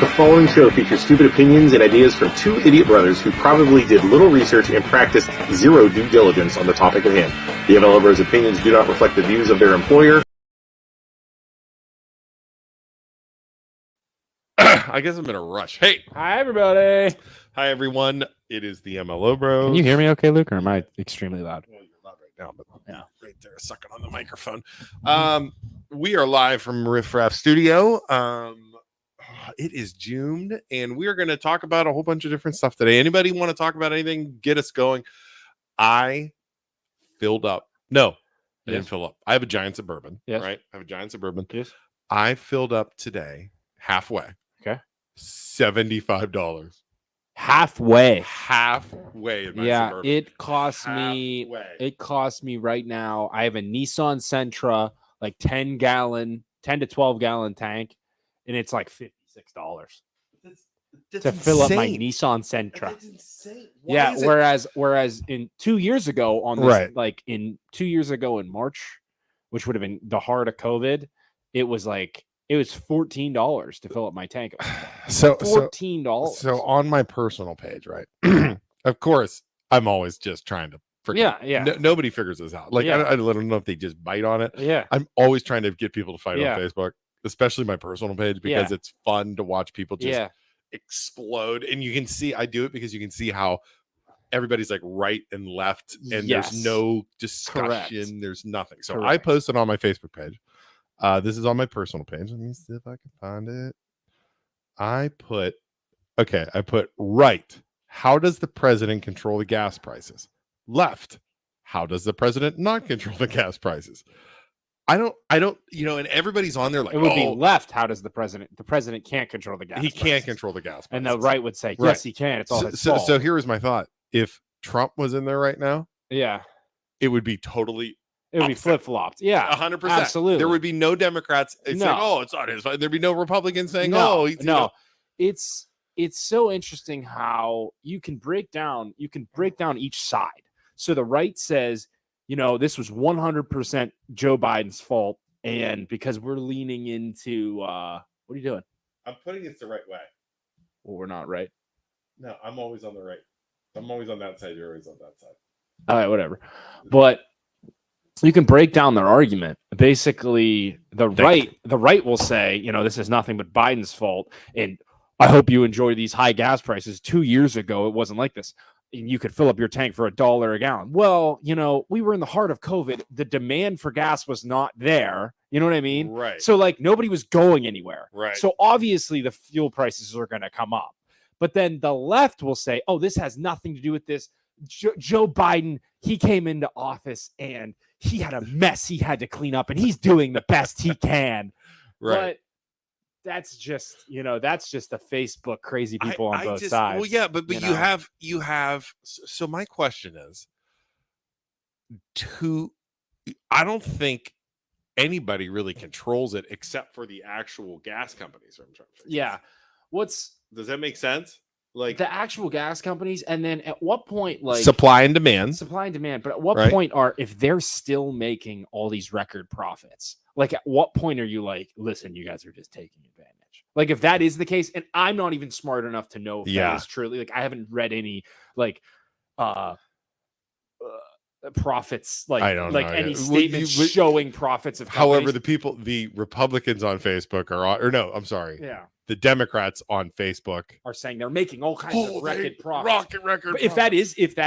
The following show features stupid opinions and ideas from two idiot brothers who probably did little research and practiced zero due diligence on the topic at hand. The MLO Bros' opinions do not reflect the views of their employer. I guess I'm in a rush. Hey. Hi, everybody. Hi, everyone. It is the MLO Bros. Can you hear me okay, Luke, or am I extremely loud? Well, you're loud right now, but yeah, right there, sucking on the microphone. We are live from Riff Raff Studio. It is June, and we are going to talk about a whole bunch of different stuff today. Anybody want to talk about anything? Get us going. I filled up. No, I didn't fill up. I have a giant Suburban. Yes. Right? I have a giant Suburban. Yes. I filled up today halfway. Okay. $75. Halfway. In my Yeah, Suburban. it cost me. It cost me right now. I have a Nissan Sentra, like 10 to 12 gallon tank, and it's like $56 to fill up my Nissan Sentra. That's insane. Yeah, whereas in 2 years ago on this, Right. like in 2 years ago in March, which would have been the heart of COVID, it was $14 to fill up my tank. So $14. So on my personal page, right? Of course, I'm always just trying to forget. Yeah. Nobody figures this out. Like, Yeah. I don't know if they just bite on it. Yeah. I'm always trying to get people to fight Yeah. on Facebook, especially my personal page, because it's fun to watch people just explode. And you can see, I do it because you can see how everybody's like right and left, and there's no discussion. Correct. There's nothing. So Correct. I posted on my Facebook page. This is on my personal page. Let me see if I can find it. I put right. How does the president control the gas prices? Left. How does the president not control the gas prices? I don't, and everybody's on there like, it would be left. How does the president can't control the gas he prices. can't control the gas prices. And the right would say, yes, he can. It's all his fault. So here was my thought. If Trump was in there right now, it would be totally it would be flip-flopped. Yeah, 100%. Absolutely. There would be no Democrats saying, oh, it's not his fault. There'd be no Republicans saying, It's so interesting how you can break down each side. So the right says, this was 100% Joe Biden's fault, and because we're leaning into what are you doing? I'm putting it the right way. Well, we're not right. No, I'm always on the right. I'm always on that side. You're always on that side. All right, whatever. But you can break down their argument. Basically, the right will say, this is nothing but Biden's fault, and I hope you enjoy these high gas prices. 2 years ago, it wasn't like this. And you could fill up your tank for $1 a gallon. Well, we were in the heart of COVID. The demand for gas was not there. You know what I mean? Right. So nobody was going anywhere. Right. So obviously the fuel prices are going to come up. But then the left will say, oh, this has nothing to do with this. Joe Biden, he came into office and he had a mess he had to clean up, and he's doing the best he can. Right. But that's just the Facebook crazy people on both sides. Well, yeah, but you have. So my question is, I don't think anybody really controls it except for the actual gas companies. Yeah. Does that make sense? Like the actual gas companies, and then at what point, supply and demand. But at what point if they're still making all these record profits, at what point are you like, listen, you guys are just taking advantage? Like, if that is the case, and I'm not even smart enough to know if that is truly, I haven't read any profits, I don't know any statements showing profits of companies. However, the Republicans on Facebook the Democrats on Facebook are saying they're making all kinds of record profits. Record. If that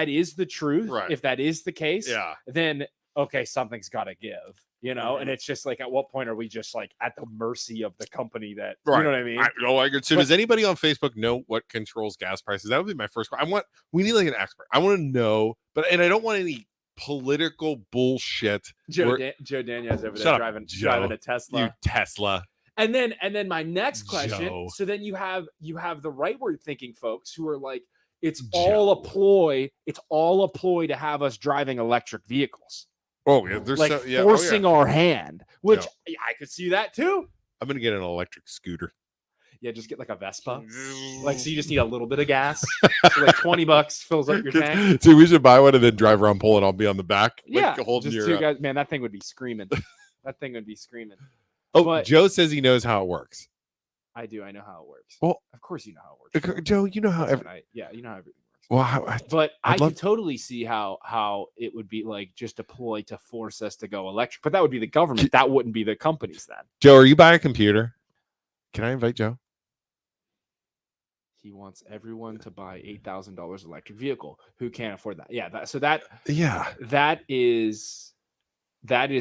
is the truth, right. If that is the case, then okay, something's got to give, and it's just like, at what point are we just at the mercy of the company that, you know what I mean? So does anybody on Facebook know what controls gas prices? That would be my first question. We need an expert. I want to know, and I don't want any political bullshit. Joe Daniels over there driving a Tesla. You Tesla. And then my next question. So then you have the rightward thinking folks who are like, it's all a ploy. It's all a ploy to have us driving electric vehicles. Oh yeah, there's forcing our hand, which I could see that too. I'm gonna get an electric scooter. Yeah, just get a Vespa. So you just need a little bit of gas. So $20 fills up your tank. See, we should buy one and then drive around pulling. I'll be on the back. Holding just two guys. Man, that thing would be screaming. Oh, but Joe says he knows how it works. I do. I know how it works. Well, of course you know how it works. Joe, you know how You know how everything works. well, But I'd I love- can totally see how it would be like just deployed to force us to go electric. But that would be the government. That wouldn't be the companies then. Joe, are you buying a computer? Can I invite Joe? He wants everyone to buy $8,000 electric vehicle. Who can't afford that? Yeah. That is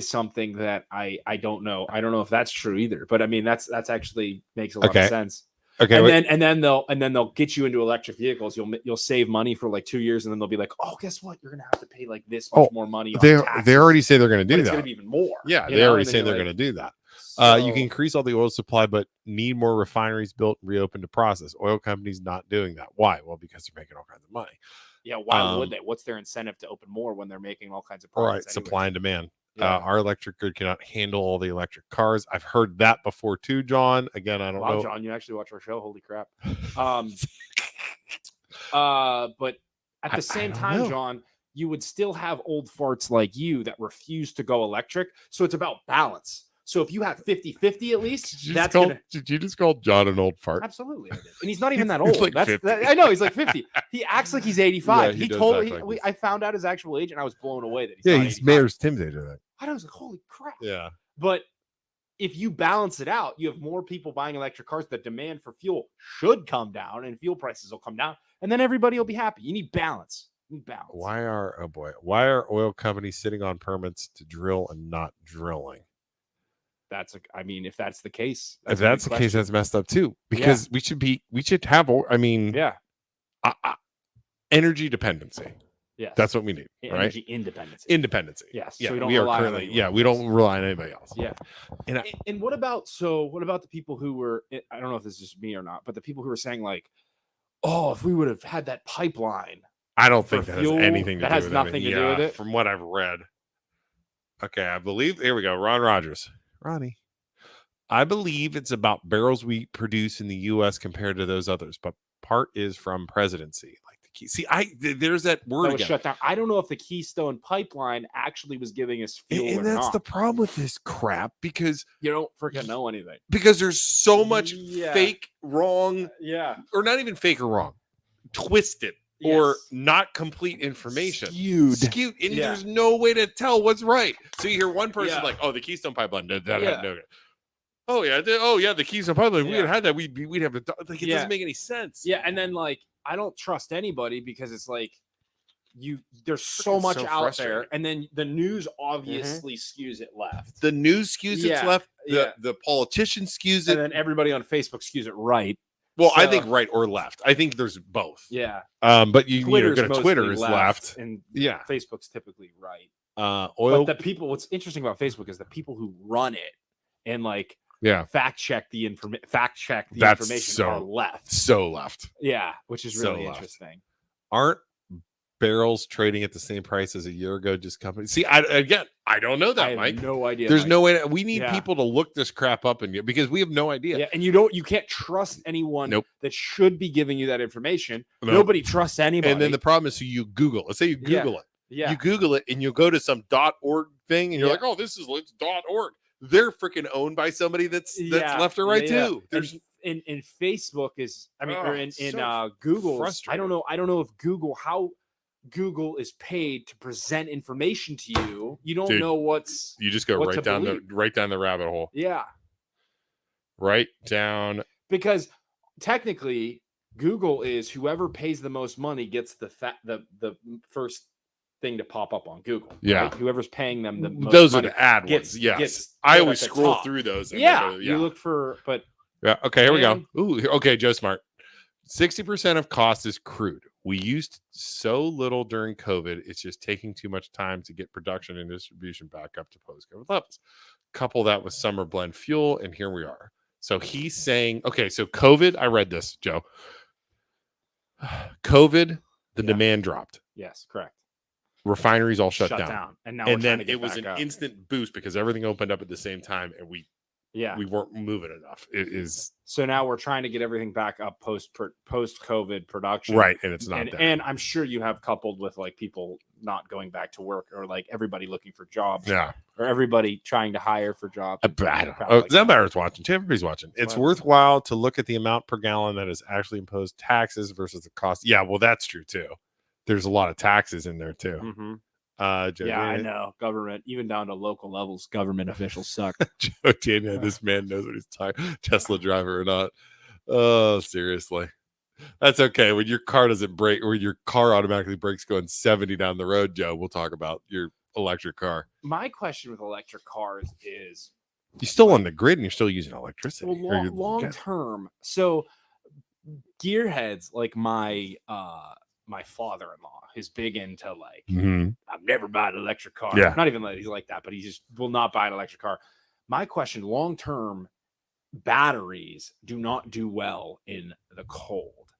something that I don't know. I don't know if that's true either. But I mean, that's actually makes a lot of sense. Okay. And then they'll get you into electric vehicles. You'll save money for like 2 years, and then they'll be like, oh, guess what? You're gonna have to pay like this much more money. They taxes. already say they're going to do It's that. going to be even more. Yeah, they already say they're going to do that. So, You can increase all the oil supply, but need more refineries built and reopened to process. Oil companies not doing that. Why? Well, because they're making all kinds of money. Yeah, why would they? What's their incentive to open more when they're making all kinds of profits? Right, supply and demand. Yeah. Our electric grid cannot handle all the electric cars. I've heard that before too, John. Again, I don't know. Wow, John, you actually watch our show. Holy crap. But at the same time, John, you would still have old farts like you that refuse to go electric. So it's about balance. So if you have 50-50 at least, Did you just call John an old fart? Absolutely. I did. And he's not even that He's old. like 50. I know he's like 50. He acts like he's 85. Yeah, he does told act me like this. I found out his actual age and I was blown away that he's Yeah, not he's 85. Mayor's Tim's age of that. I was like, holy crap. Yeah. But if you balance it out, you have more people buying electric cars. The demand for fuel should come down and fuel prices will come down. And then everybody will be happy. You need balance. Why are oil companies sitting on permits to drill and not drilling? If that's the case, if that's the case, that's messed up too. Because we should have. Energy dependency. Yes, that's what we need. Energy right? Independency. Yes. Yeah. So we don't rely on anybody. Yeah. We don't rely on anybody else. Yeah. And what about the people who were? I don't know if this is just me or not, but the people who were saying like, oh, if we would have had that pipeline. I don't think that has anything to do with it. That has nothing to do with it. From what I've read. Okay, I believe. Here we go. Ron Rogers. Ronnie. I believe it's about barrels we produce in the U.S. compared to those others, but part is from presidency. Like the key. See, there's that word that was again. shut down. I don't know if the Keystone Pipeline actually was giving us fuel and that's the problem with this crap because you don't freaking know anything. Because there's so much fake, wrong, or not even fake or wrong, twisted. Or not complete information. Skewed. And there's no way to tell what's right. So you hear one person like, oh, the Keystone Pipeline did that. Oh, yeah. The Keystone Pipeline. If we had that, we'd have to. Like, it doesn't make any sense. Yeah. And then, like, I don't trust anybody because it's like, there's so much out there. And then the news obviously skews it left. The news skews it left. The politician skews it. And then everybody on Facebook skews it right. Well, I think right or left. I think there's both. Yeah. But Twitter is left. And Facebook's typically right. Oil. But what's interesting about Facebook is the people who run it and like fact check the information are left. So left. Yeah, which is really interesting. Aren't barrels trading at the same price as a year ago? Just companies. See, I don't know that, Mike. No idea. There's no way. We need people to look this crap up because we have no idea. Yeah, and you can't trust anyone that should be giving you that information. Nobody trusts anybody. And then the problem is, so you Google. Let's say you Google it. Yeah. You Google it and you go to some .org thing and you're like, oh, this is .org. They're freaking owned by somebody that's left or right too. There's in Facebook is Google. I don't know if Google is paid to present information to you. You don't know you just go right down the rabbit hole. Yeah. Right down. Because technically Google is whoever pays the most money gets the first thing to pop up on Google. Yeah. Right? Whoever's paying them the most those money are the ad ones. Yes. I always scroll through those. And you look for, okay, here we go. Ooh, okay, Joe Smart. 60% of cost is crude. We used so little during COVID, it's just taking too much time to get production and distribution back up to post-COVID levels. Couple that with summer blend fuel, and here we are. So he's saying, okay, so COVID, I read this, Joe. COVID, the demand dropped. Yes, correct. Refineries all shut down. And now then it was an instant boost because everything opened up at the same time, and we weren't moving enough. It is so now we're trying to get everything back up post COVID production, right? And it's not there. And I'm sure you have coupled with like people not going back to work, or like everybody looking for jobs, Yeah. or everybody trying to hire for jobs. I don't Crap know. like that. Zembar's watching. Everybody's watching. It's Wow. worthwhile to look at the amount per gallon that is actually imposed taxes versus the cost. Yeah, well, that's true too. There's a lot of taxes in there too. Mhm. Joe Yeah, I Daniel- know. Government, even down to local levels, government officials suck. Joe Daniel, this man knows what he's talking. Tesla driver or not. Oh, seriously. That's okay. When your car doesn't break, or your car automatically brakes going 70 down the road, Joe, we'll talk about your electric car. My question with electric cars is, You're still on the grid and you're still using electricity. well, Or you're- long term. So gearheads like my my father-in-law is big into like, Mhm. I've never bought an electric car. Yeah. Not even that he's like that, but he just will not buy an electric car. My question, long term, batteries do not do well in the cold.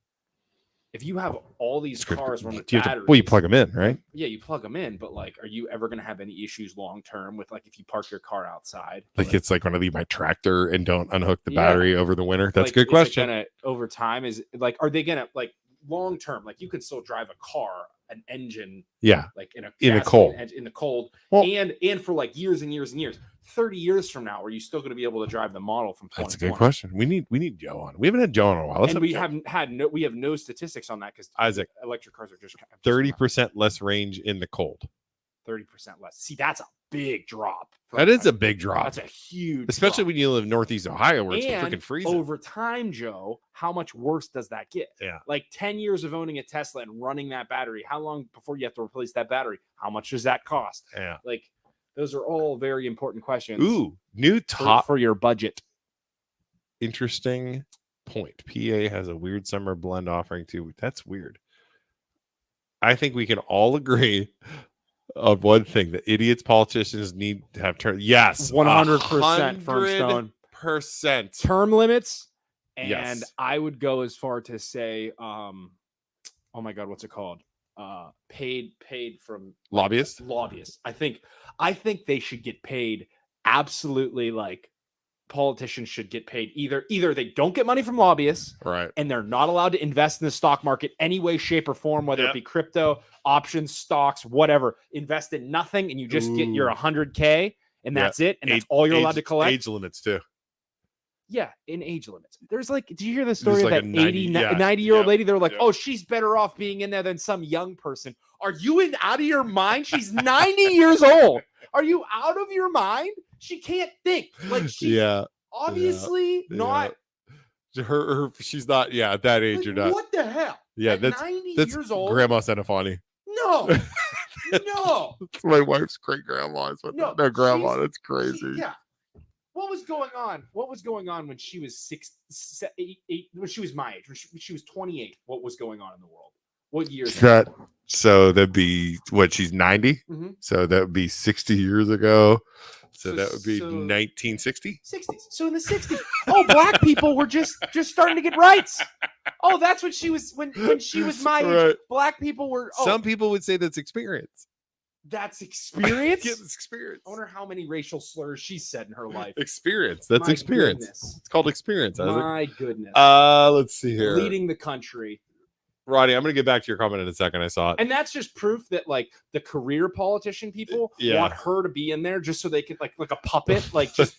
If you have all these cars run with You have to- batteries, well, you plug them in, right? yeah, you plug them in, but like, are you ever going to have any issues long term with like if you park your car outside? Like it's like when I leave my tractor and don't unhook the Yeah. battery over the winter. That's like, a good is it question. gonna, over time, is like, are they gonna like long term? Like you can still drive a car, an engine, Yeah. like in a In the gasoline cold. engine, in the cold, Well- and for like years and years and years. 30 years from now, are you still going to be able to drive the model from 2020? That's a good question. We need Joe on. We haven't had Joe on in a while. Let's And have we Joe. haven't had we have no statistics on that because Isaac, electric cars are just 30% less range in the cold. 30% less. See, that's a big drop. That is a big drop. That's a huge, Especially drop. when you live in Northeast Ohio where it's And freaking freezing. over time, Joe, how much worse does that get? Yeah. Like 10 years of owning a Tesla and running that battery. How long before you have to replace that battery? How much does that cost? Yeah. Like, those are all very important questions. Ooh, new top for your budget. interesting point. PA has a weird summer blend offering too. That's weird. I think we can all agree on one thing: that idiots, politicians need to have term. Yes, 100% firm stone. 100%. Term limits. And Yes. I would go as far to say, oh my God, what's it called? Paid from Lobbyists. I think they should get paid absolutely, like politicians should get paid. Either they don't get money from lobbyists Right. and they're not allowed to invest in the stock market any way, shape, or form, whether Yep. it be crypto, options, stocks, whatever. Invest in nothing and you just get your 100K and that's it. And that's all you're allowed to collect. Age limits too. Yeah, in age limits. There's like, did you hear the story of like that a 90 90-year-old lady? They're like, yeah. oh, she's better off being in there than some young person. Are you out of your mind? She's 90 years old. Are you out of your mind? She can't think. Like, she's obviously not. She's not. Yeah, at that age, Like, you're not. what the hell? Yeah, At that's 90 that's years old. Grandma Senefani. No, no. That's my wife's great grandma. No, No, grandma. she's- That's crazy. Yeah. What was going on? What was going on when she was 8, when she was my age? When she was 28. What was going on in the world? What year? is That so that'd be what she's 90. Mhm. So that would be 60 years ago. So So- that would be so- 1960. 60s. So in the 60s, black people were just starting to get rights. Oh, that's what she was when she was my age. Right. Black people were. Oh, Some people would say that's experience. that's experience. Yeah, it's experience. I wonder how many racial slurs she said in her life. Experience. That's My experience. goodness. It's called experience. Isaac. My goodness. Let's see here. Leading the country. Roddy, I'm going to get back to your comment in a second. I saw it. And that's just proof that like the career politician people Yeah. want her to be in there just so they can like a puppet, like just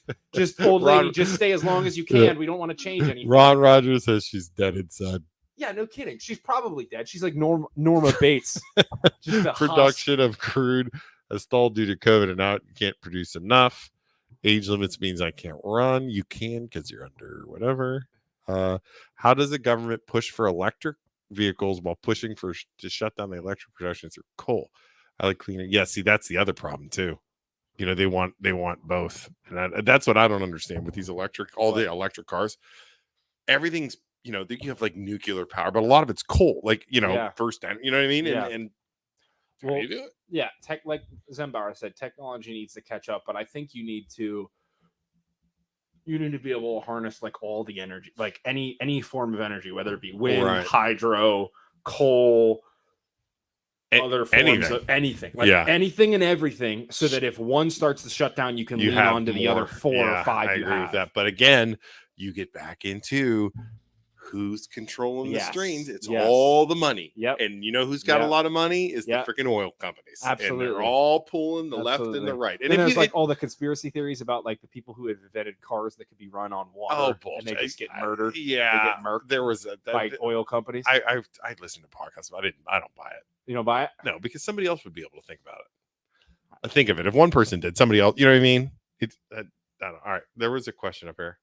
old lady, Ron- just stay as long as you can. Yeah. We don't want to change anything. Ron Rogers says she's dead inside. Yeah, no kidding. She's probably dead. She's like Norma Bates. Just a husk. Production of crude has stalled due to COVID, and now you can't produce enough. Age limits means I can't run. You can because you're under whatever. How does the government push for electric vehicles while pushing to shut down the electric production through coal? I like cleaner. Yeah, see, that's the other problem too. You know, they want both, and that's what I don't understand with these the electric cars. Everything's, you know, you have like nuclear power, but a lot of it's coal. Like, you know, Yeah. you know what I mean? Yeah. And how Well, do you do it? yeah, like Zembara said, technology needs to catch up, but I think you need to be able to harness like all the energy, like any form of energy, whether it be wind, Right. hydro, coal, other forms of anything, like anything and everything, so that if one starts to shut down, you can lean on to the other 4 or 5 I you agree have. with that. But again, you get back into who's controlling the Yes. strings? It's Yes. all the money. Yep. And you know who's got a Yep. lot of money is Yep. the freaking oil companies. And Absolutely. they're all pulling the left and Absolutely. the right. And And if there's you like all the conspiracy theories about like the people who have invented cars that could be run on water, and they just get murdered. They Yeah, get murked there was by oil companies. I listened to podcasts, but I don't buy it. You don't buy it? No, because somebody else would be able to think about it. I think of it. If one person did, somebody else, you know what I mean? It's I don't know. All right, there was a question up here.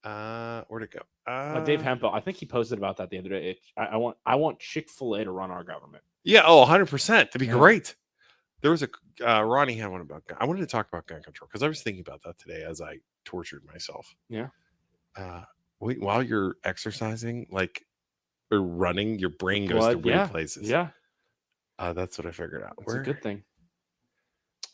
Where'd it go? Dave Hempel, I think he posted about that the other day. I want Chick-fil-A to run our government. Yeah, 100%. That'd be Yeah. great. There was a Ronnie had one about gun. I wanted to talk about gun control because I was thinking about that today as I tortured myself. Yeah. While you're exercising, like or running, your brain goes to weird places. Yeah. That's what I figured out. It's a good thing.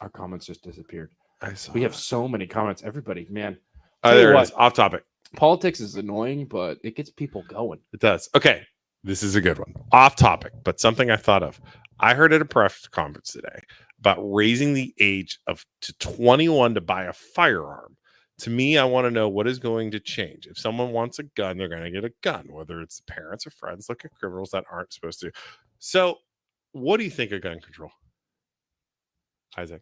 Our comments just disappeared. I saw We have that. so many comments. Everybody, man. There you it is. Off topic. Politics is annoying, but it gets people going. It does. Okay. This is a good one. Off topic, but something I thought of. I heard at a press conference today about raising the age to 21 to buy a firearm. To me, I want to know what is going to change. If someone wants a gun, they're going to get a gun, whether it's parents or friends. Look at criminals that aren't supposed to. So, what do you think of gun control, Isaac?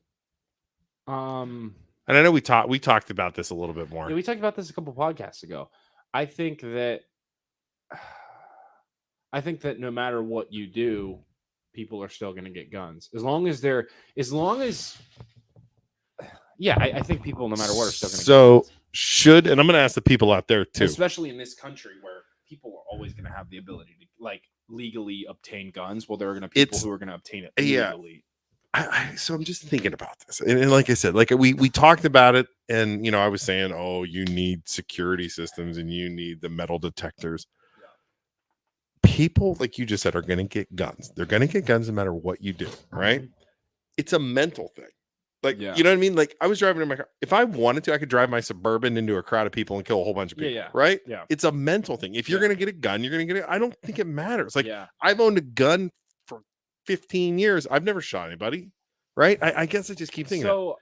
And I know we talked about this a little bit more. Yeah, we talked about this a couple podcasts ago. I think that no matter what you do, people are still going to get guns. I think people, no matter what, are still going to get guns. And I'm going to ask the people out there too. Especially in this country where people are always going to have the ability to like legally obtain guns. Well, there are going to be people who are going to obtain it legally. So I'm just thinking about this, and like I said, like we talked about it, and I was saying, oh, you need security systems and you need the metal detectors. Yeah. People, like you just said, are going to get guns. They're going to get guns no matter what you do, right? Mm-hmm. It's a mental thing. Like, you know what I mean? Like I was driving in my car. If I wanted to, I could drive my Suburban into a crowd of people and kill a whole bunch of people. Yeah. Right? Yeah. It's a mental thing. If you're going to get a gun, you're going to get it. I don't think it matters. Like I've owned a gun for 15 years. I've never shot anybody. Right. I guess I just keep thinking. So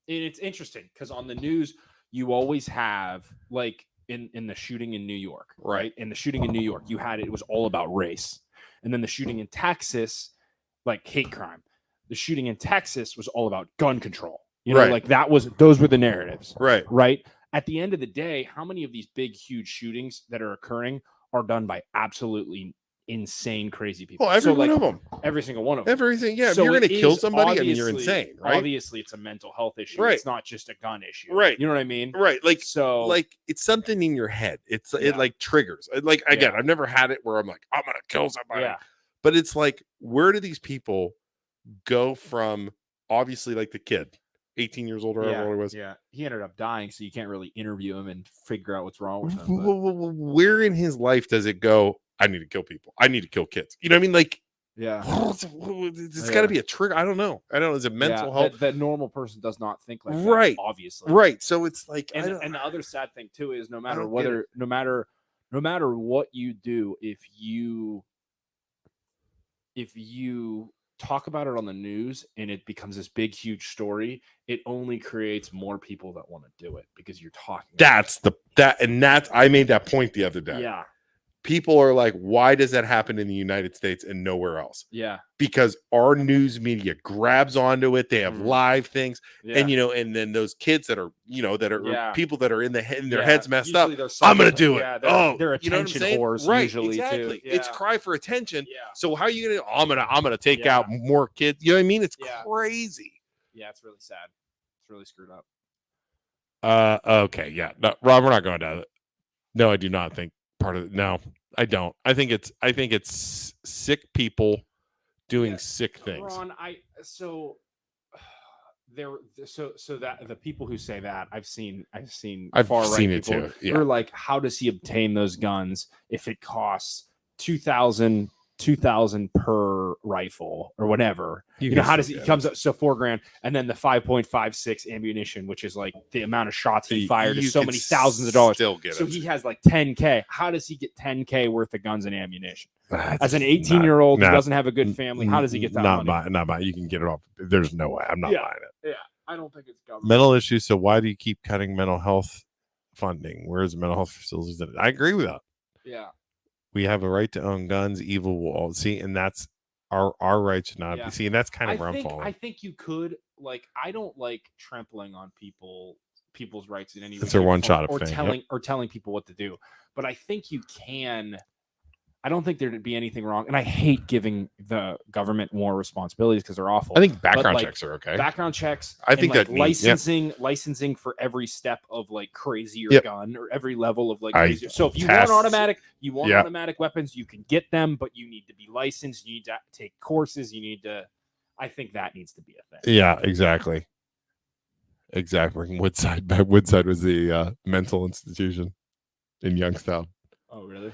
it's interesting because on the news, you always have like in the shooting in New York, right? In the shooting in New York, it was all about race. And then the shooting in Texas, like hate crime. The shooting in Texas was all about gun control. Like those were the narratives. Right. At the end of the day, how many of these big, huge shootings that are occurring are done by absolutely insane, crazy people? Well, every one of them. Every single one of them. Everything. Yeah. So if you're going to kill somebody, I mean, you're insane, right? Obviously, it's a mental health issue. Right. It's not just a gun issue. Right. You know what I mean? Right. Like, it's something in your head. It like triggers. Like, again, I've never had it where I'm like, I'm going to kill somebody. Yeah. But it's like, where do these people go from, obviously, like the kid, 18 years old or whatever he was? Yeah. He ended up dying, so you can't really interview him and figure out what's wrong with him. Where in his life does it go, I need to kill people, I need to kill kids? You know what I mean? Like, it's got to be a trigger. I don't know. Is it mental health? That normal person does not think like that, right? Obviously. Right. So it's like, and the other sad thing too is no matter what you do, if you talk about it on the news and it becomes this big, huge story, it only creates more people that want to do it because you're talking. I made that point the other day. Yeah. People are like, why does that happen in the United States and nowhere else? Yeah. Because our news media grabs onto it. They have live things. Yeah. And, and then those kids that are, people that are in their heads messed usually up. I'm going to do it. They're attention whores. Right. Usually Exactly. Too. It's cry for attention. Yeah. So how are you going to, I'm going to take out more kids. You know what I mean? It's crazy. Yeah. It's really sad. It's really screwed up. Okay. Yeah. No, Rob, we're not going down it. No, I do not think part of it. No, I don't. I think it's sick people doing sick things. Ron, so that the people who say that I've seen far right people too. Yeah. Who are like, how does he obtain those guns if it costs $2,000 per rifle or whatever? How does he comes up so $4,000 and then the 5.56 ammunition, which is like the amount of shots he fired is so many thousands of dollars. So he has like $10K. How does he get $10K worth of guns and ammunition? As an 18-year-old who doesn't have a good family, how does he get that money? Not buy. You can get it off. There's no way. I'm not buying it. Yeah, I don't think it's government. Mental issues. So why do you keep cutting mental health funding. Where's mental health facilities? I agree with that. Yeah. We have a right to own guns. Evil will all see, and that's our right should not be seen. That's kind of where I'm falling. I think you could I don't like trampling on people's rights in any way. It's a one shot or thing. telling people what to do. But I think you can. I don't think there'd be anything wrong, and I hate giving the government more responsibilities because they're awful. I think background checks are okay. Background checks. I think that licensing for every step of crazier gun or every level of crazier. So if you want automatic weapons, you can get them, but you need to be licensed. You need to take courses. You need to. I think that needs to be a thing. Yeah, exactly. Woodside was the mental institution in Youngstown. Oh, really?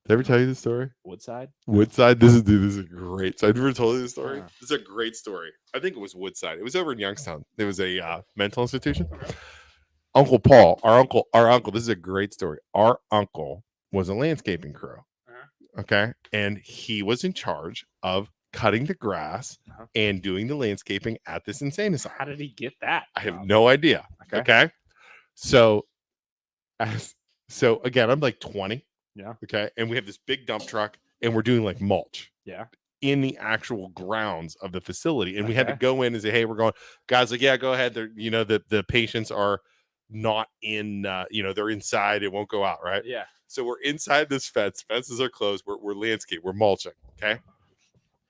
Did I ever tell you this story? Woodside. This is great. So I've never told you this story. This is a great story. I think it was Woodside. It was over in Youngstown. There was a mental institution. Uncle Paul, our uncle. This is a great story. Our uncle was a landscaping crew. Okay, and he was in charge of cutting the grass and doing the landscaping at this insane asylum. How did he get that? I have no idea. Okay. So again, I'm 20. Yeah. Okay. And we have this big dump truck and we're doing mulch. Yeah. In the actual grounds of the facility. And we had to go in and say, hey, we're going. Guys yeah, go ahead. They're, the patients are not in, they're inside. It won't go out. Right. Yeah. So we're inside this fence. Fences are closed. We're landscape. We're mulching. Okay.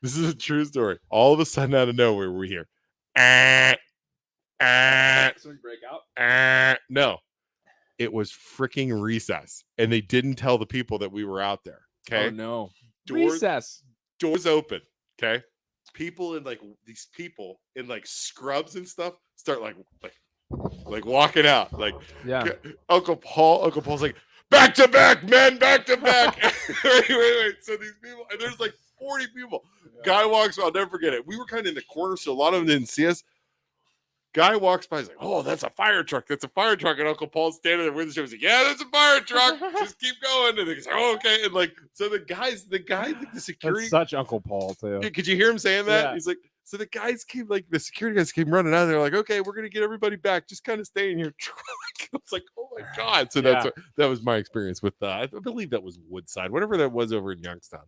This is a true story. All of a sudden, out of nowhere, we hear, Something break out? No, it was freaking recess, and they didn't tell the people that we were out there. Okay, oh no, doors open. Okay, people in these people in scrubs and stuff start walking out. Uncle Paul's like, back to back, men, back to back. wait. So these people, and there's 40 people. Guy walks by, I'll never forget it. We were kind of in the corner, so a lot of them didn't see us. Guy walks by, he's like, oh, that's a fire truck. That's a fire truck. And Uncle Paul's standing there with the show. He's like, yeah, that's a fire truck. Just keep going. And he's like, oh, okay. And so the guys, the security. That's such Uncle Paul, too. Could you hear him saying that? Yeah. He's like, so the guys came, the security guys came running out. They're like, okay, we're going to get everybody back. Just kind of stay in your truck. I was like, oh my God. So that was my experience with, I believe that was Woodside, whatever that was over in Youngstown.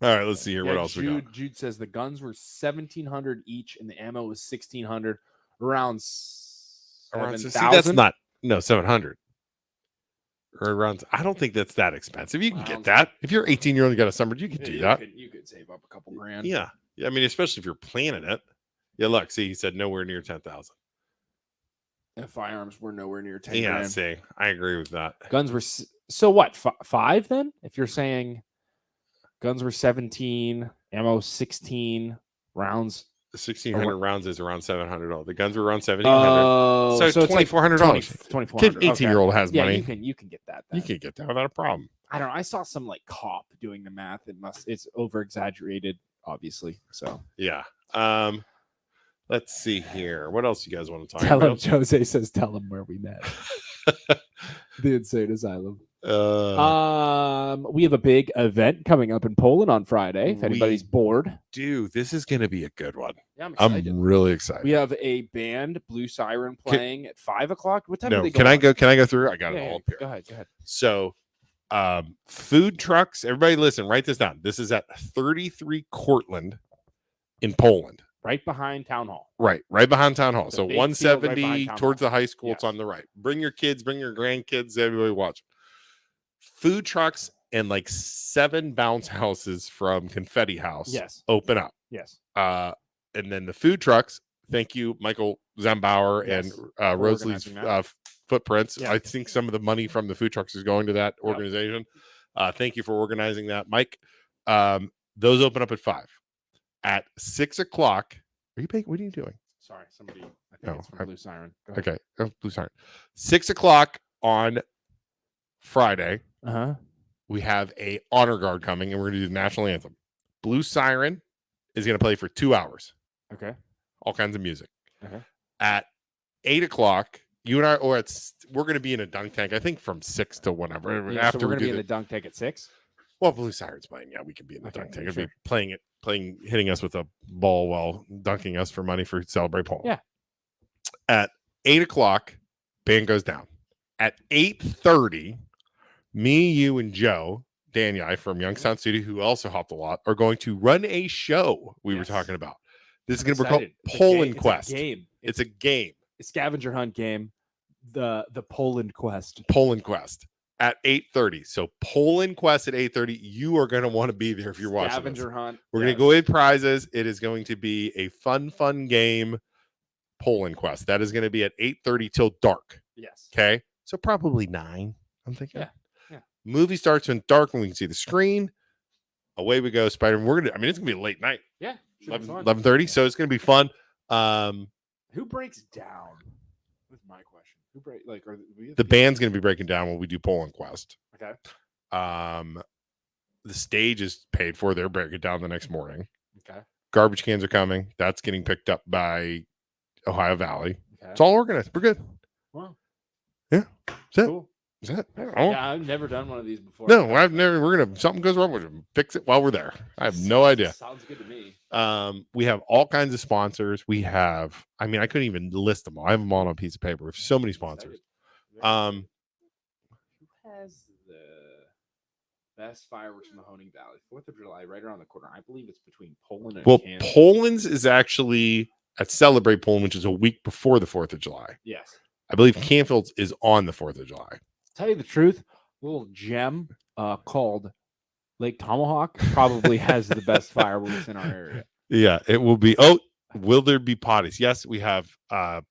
All right, let's see here. What else we got? Jude says the guns were $1,700 each, and the ammo was $1,600. Around 7,000. That's not 700. Or around. I don't think that's that expensive. You can get that if you're 18-year-old. You got a summer. You could do that. You could save up a couple grand. Yeah. I mean, especially if you're planning it. Yeah. Look, see, he said nowhere near 10,000. And firearms were nowhere near 10 Yeah. grand. See, I agree with that. Guns were so what? 5 then? If you're saying. Guns were 17, ammo 16, rounds. 1,600 rounds is around $700. The guns were around $1,700. So $2,400. $2,400. 18-year-old has money. You can get that. You can get that without a problem. I don't know. I saw some cop doing the math. It's over exaggerated, obviously. So yeah. Let's see here. What else you guys want to talk about? about? Jose says, tell him where we met. The insane asylum. We have a big event coming up in Poland on Friday. If anybody's bored, this is going to be a good one. Yeah, I'm really excited. We have a band, Blue Siren, playing at 5:00. What time? Can I go through? I got it all up here. Go ahead. So, food trucks. Everybody, listen. Write this down. This is at 33 Cortland in Poland. Right behind Town Hall. Right behind Town Hall. So 170 right towards the high school. Yes. It's on the right. Bring your kids, bring your grandkids, everybody watch. Food trucks and 7 bounce houses from Confetti House. Yes. Open up. Yes. And then the food trucks. Thank you, Michael Zambauer and Rosalie's Footprints. Yeah. I think some of the money from the food trucks is going to that organization. Thank you for organizing that, Mike. Those open up at 5. At 6 o'clock. Are you paying? What are you doing? Sorry, somebody. I think it's from Blue Siren. Go ahead. Okay, Blue Siren. 6 o'clock on Friday. We have a honor guard coming, and we're going to do the national anthem. Blue Siren is going to play for 2 hours. Okay. All kinds of music. Okay. At 8 o'clock, you and I, we're going to be in a dunk tank. I think from 6 to whatever. Yeah, after so we're going to be in the dunk tank at 6. Well, Blue Siren's playing. Yeah, we can be in the dunk tank. It'll be hitting us with a ball while dunking us for money for Celebrate Poland. Yeah. At 8 o'clock, band goes down. At 8:30, me, you, and Joe Daniel from Youngstown Studio, who also hopped a lot, are going to run a show we were talking about. This is going to be called Poland Quest. It's a game. A scavenger hunt game. The Poland Quest. Poland Quest at 8:30. So Poland Quest at 8:30. You are going to want to be there if you're watching. Scavenger hunt. We're going to go with prizes. It is going to be a fun game. Poland Quest. That is going to be at 8:30 till dark. Yes. Okay. So probably 9. I'm thinking. Yeah. Movie starts when dark when we can see the screen. Away we go, Spider-Man. It's gonna be a late night. Yeah. 11:30. So it's gonna be fun. Who breaks down? That's my question. Who break the band's gonna be breaking down when we do Poland Quest. Okay. The stage is paid for. They're breaking down the next morning. Okay. Garbage cans are coming. That's getting picked up by Ohio Valley. Okay. It's all organized. We're good. Wow. Yeah. That's it. Cool. Is that? Yeah, I've never done one of these before. No, I've never. We're gonna something goes wrong with them. Fix it while we're there. I have no idea. Sounds good to me. We have all kinds of sponsors. We have. I couldn't even list them all. I have them all on a piece of paper. We have so many sponsors. Who has the best fireworks in the Mahoning Valley? 4th of July, right around the corner. I believe it's between Poland and Kansas. Poland's is actually at Celebrate Poland, which is a week before the 4th of July. Yes. I believe Canfield's is on the 4th of July. Tell you the truth, a little gem called Lake Tomahawk probably has the best fireworks in our area. Yeah, it will be. Oh, will there be potties? Yes, we have. I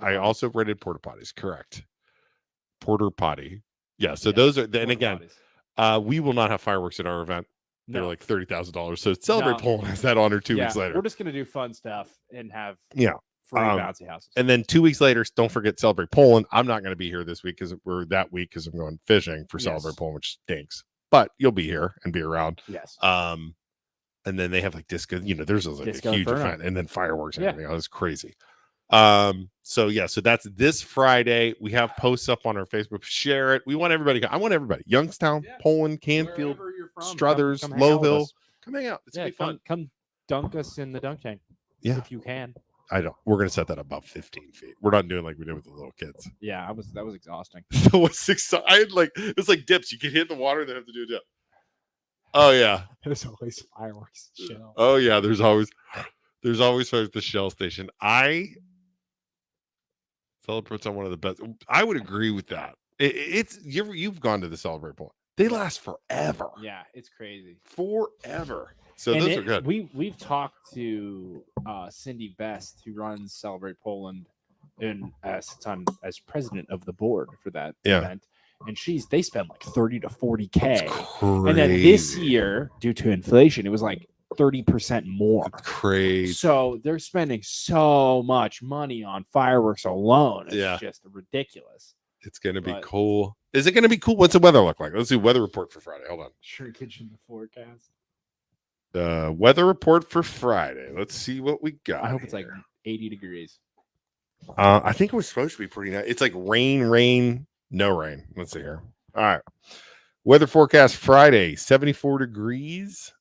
also rented porta potties. Correct. Porter potty. Yeah. So those are. Then again, we will not have fireworks at our event. They're like $30,000. So Celebrate Poland has that honor 2 weeks later. We're just gonna do fun stuff and have free bouncy houses. And then 2 weeks later, don't forget Celebrate Poland. I'm not going to be here this week because I'm going fishing for Celebrate Poland, which stinks. But you'll be here and be around. Yes. And then they have like disco. There's like Disco a huge Inferno. event, and then fireworks and everything. Oh, it's crazy. So that's this Friday. We have posts up on our Facebook. Share it. We want everybody. I want everybody. Youngstown, Poland, Canfield, Struthers, Lowville. Come hang out. It's gonna be fun. Come dunk us in the dunk tank. Yeah, if you can. We're gonna set that about 15 feet. We're not doing like we did with the little kids. Yeah, that was exhausting. It was like dips. You can hit the water and then have to do a dip. Oh yeah. There's always fireworks. Shell. Oh yeah. There's always fireworks at the Shell station. Celebrate's on one of the best. I would agree with that. You've gone to the Celebrate Poland. They last forever. Yeah, it's crazy. Forever. So those are good. We've talked to Cindy Best, who runs Celebrate Poland, and sits on as president of the board for that event. And they spend like 30 to 40K. And then this year, due to inflation, it was like 30% more. That's crazy. So they're spending so much money on fireworks alone. It's just ridiculous. It's going to be cool. Is it going to be cool? What's the weather look like? Let's do weather report for Friday. Hold on. Shrinkage in the forecast. The weather report for Friday. Let's see what we got. I hope it's like 80 degrees. I think it was supposed to be pretty nice. It's like rain, no rain. Let's see here. All right. Weather forecast Friday, 74 degrees.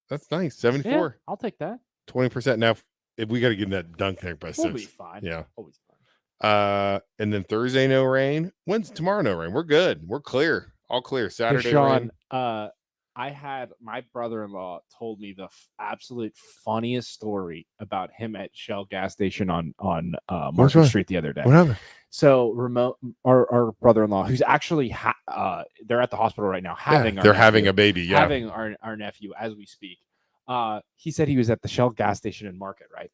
That's nice. 74. Yeah, I'll take that. 20%. Now, if we got to get in that dunk tank by 6. We'll be fine. Yeah. Always fine. And then Thursday, no rain. When's tomorrow, no rain? We're good. We're clear. All clear. Saturday, Sean, rain. I had my brother-in-law told me the absolute funniest story about him at Shell gas station on Market Street the other day. What happened? So our brother-in-law, who's actually they're at the hospital right now having having a baby, having our nephew as we speak. He said he was at the Shell gas station in Market, right?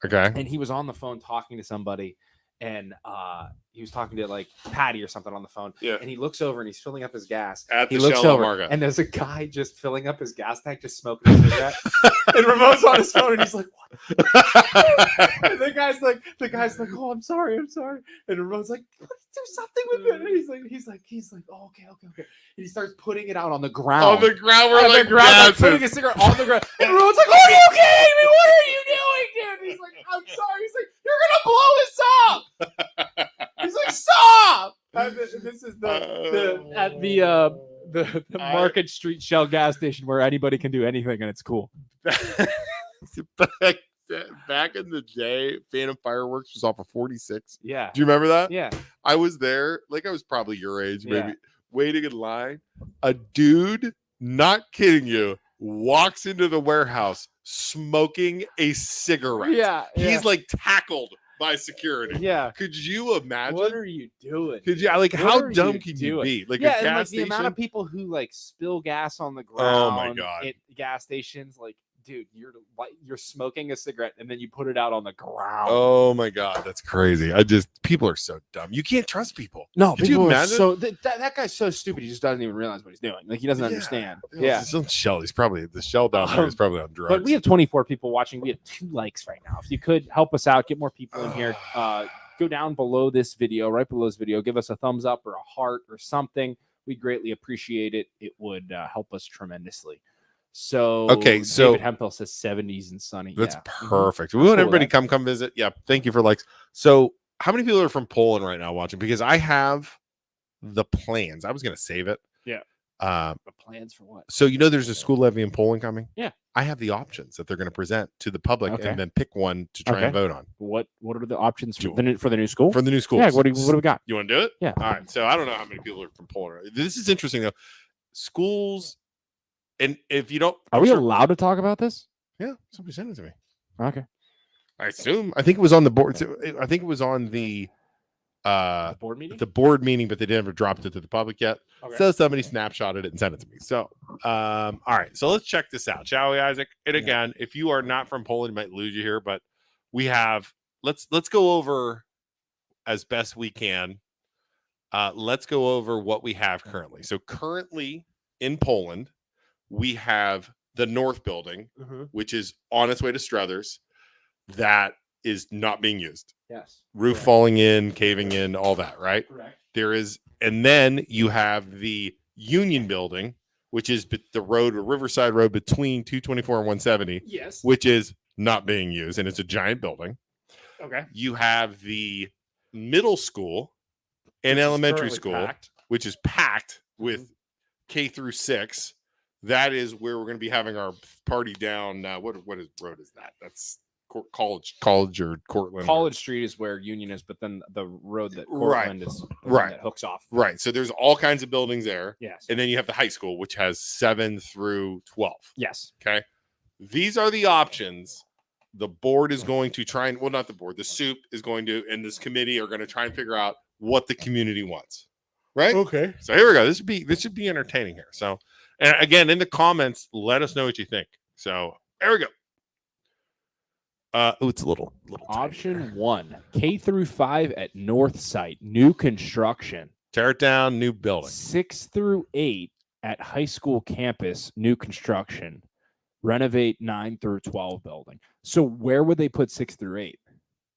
Okay. And he was on the phone talking to somebody. And he was talking to like Patty or something on the phone. Yeah. And he looks over and he's filling up his gas. He looks Shell over Market. and there's a guy just filling up his gas tank, just smoking a cigarette. And Ramon's on his phone and he's like, "What?" And the guy's like, "Oh, I'm sorry." And Ramon's like, "Do something with it." And he's like, "Oh, okay." And he starts putting it out on the ground. On the ground, we're like, putting a cigarette on the ground. And Ramon's like, "Are you kidding me? What are you doing, dude?" He's like, "I'm sorry." He's like, "You're gonna blow this up." He's like, "Stop!" And this is the Market Street Shell gas station where anybody can do anything and it's cool. back in the day, Phantom Fireworks was off of 46. Yeah. Do you remember that? Yeah. I was there, like I was probably your age, maybe, Yeah. waiting in line. A dude, not kidding you, walks into the warehouse smoking a cigarette. Yeah. He's like tackled by security. Yeah. Could you imagine? What are you doing? Could you like What how are dumb you can doing? you be? Like Yeah, a and gas like the station. amount of people who like spill gas on the Oh ground my God. at gas stations, like, dude, you're smoking a cigarette and then you put it out on the ground. Oh my God, that's crazy. People are so dumb. You can't trust people. No, Could you people are imagine? so that guy's so stupid. He just doesn't even realize what he's doing. Like he doesn't understand. Yeah. It's on Shell. He's probably the Shell down there is probably on drugs. But we have 24 people watching. We have 2 likes right now. If you could help us out, get more people in here. Go down below this video, right below this video. Give us a thumbs up or a heart or something. We'd greatly appreciate it. It would help us tremendously. So Okay, so David Hempel says 70s and sunny. That's Yeah. perfect. We want Cool, everybody that. come visit. Yeah, thank you for likes. So, how many people are from Poland right now watching? Because I have the plans. I was going to save it. Yeah. The plans for what? So there's a school levy in Poland coming. Yeah. I have the options that they're going to present to the public Okay. and then pick one to try and vote on What are the options for the new school? for the new schools. Yeah. What do we got? You want to do it? Yeah. All right. So I don't know how many people are from Poland. This is interesting though. Schools, and if you don't, Are we allowed to talk about this? Yeah, somebody sent it to me. Okay. I assume. I think it was on the board. I think it was on the board meeting. the board meeting, but they never dropped it to the public yet. Okay. So somebody snapshotted it and sent it to me. So, all right. So let's check this out, shall we, Isaac? And again, if you are not from Poland, we might lose you here, but we have. Let's go over as best we can. Let's go over what we have currently. So currently in Poland, we have the North Building, which is on its way to Struthers. That is not being used. Yes. Roof falling in, caving in, all that, right? Correct. There is, and then you have the Union Building, which is the road, Riverside Road between 224 and 170, Yes. which is not being used, and it's a giant building. Okay. You have the middle school and elementary school, which is packed with K through 6. That is where we're going to be having our party down. What road is that? That's College or Cortland. College Street is where Union is, but then the road that Cortland is that hooks off. Right. So there's all kinds of buildings there. Yes. And then you have the high school, which has 7 through 12. Yes. Okay. These are the options. The board is going to try and, well, not the board, the soup is going to, and this committee are going to try and figure out what the community wants. Right. Okay. So here we go. This should be entertaining here. So, and again, in the comments, let us know what you think. So there we go. It's a little Option 1, K through 5 at North Site, new construction. Tear it down, new building. 6 through 8 at high school campus, new construction. Renovate 9 through 12 building. So where would they put 6 through 8?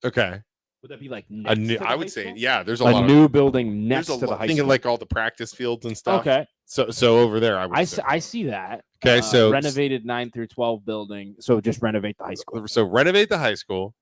Okay. Would that be like A new, I would say, yeah, there's a a lot new of, building next to the high thinking school? like all the practice fields and stuff. Okay. So over there, I would say. I see that. Okay, so renovated 9 through 12 building. So just renovate the high school. So renovate the high school,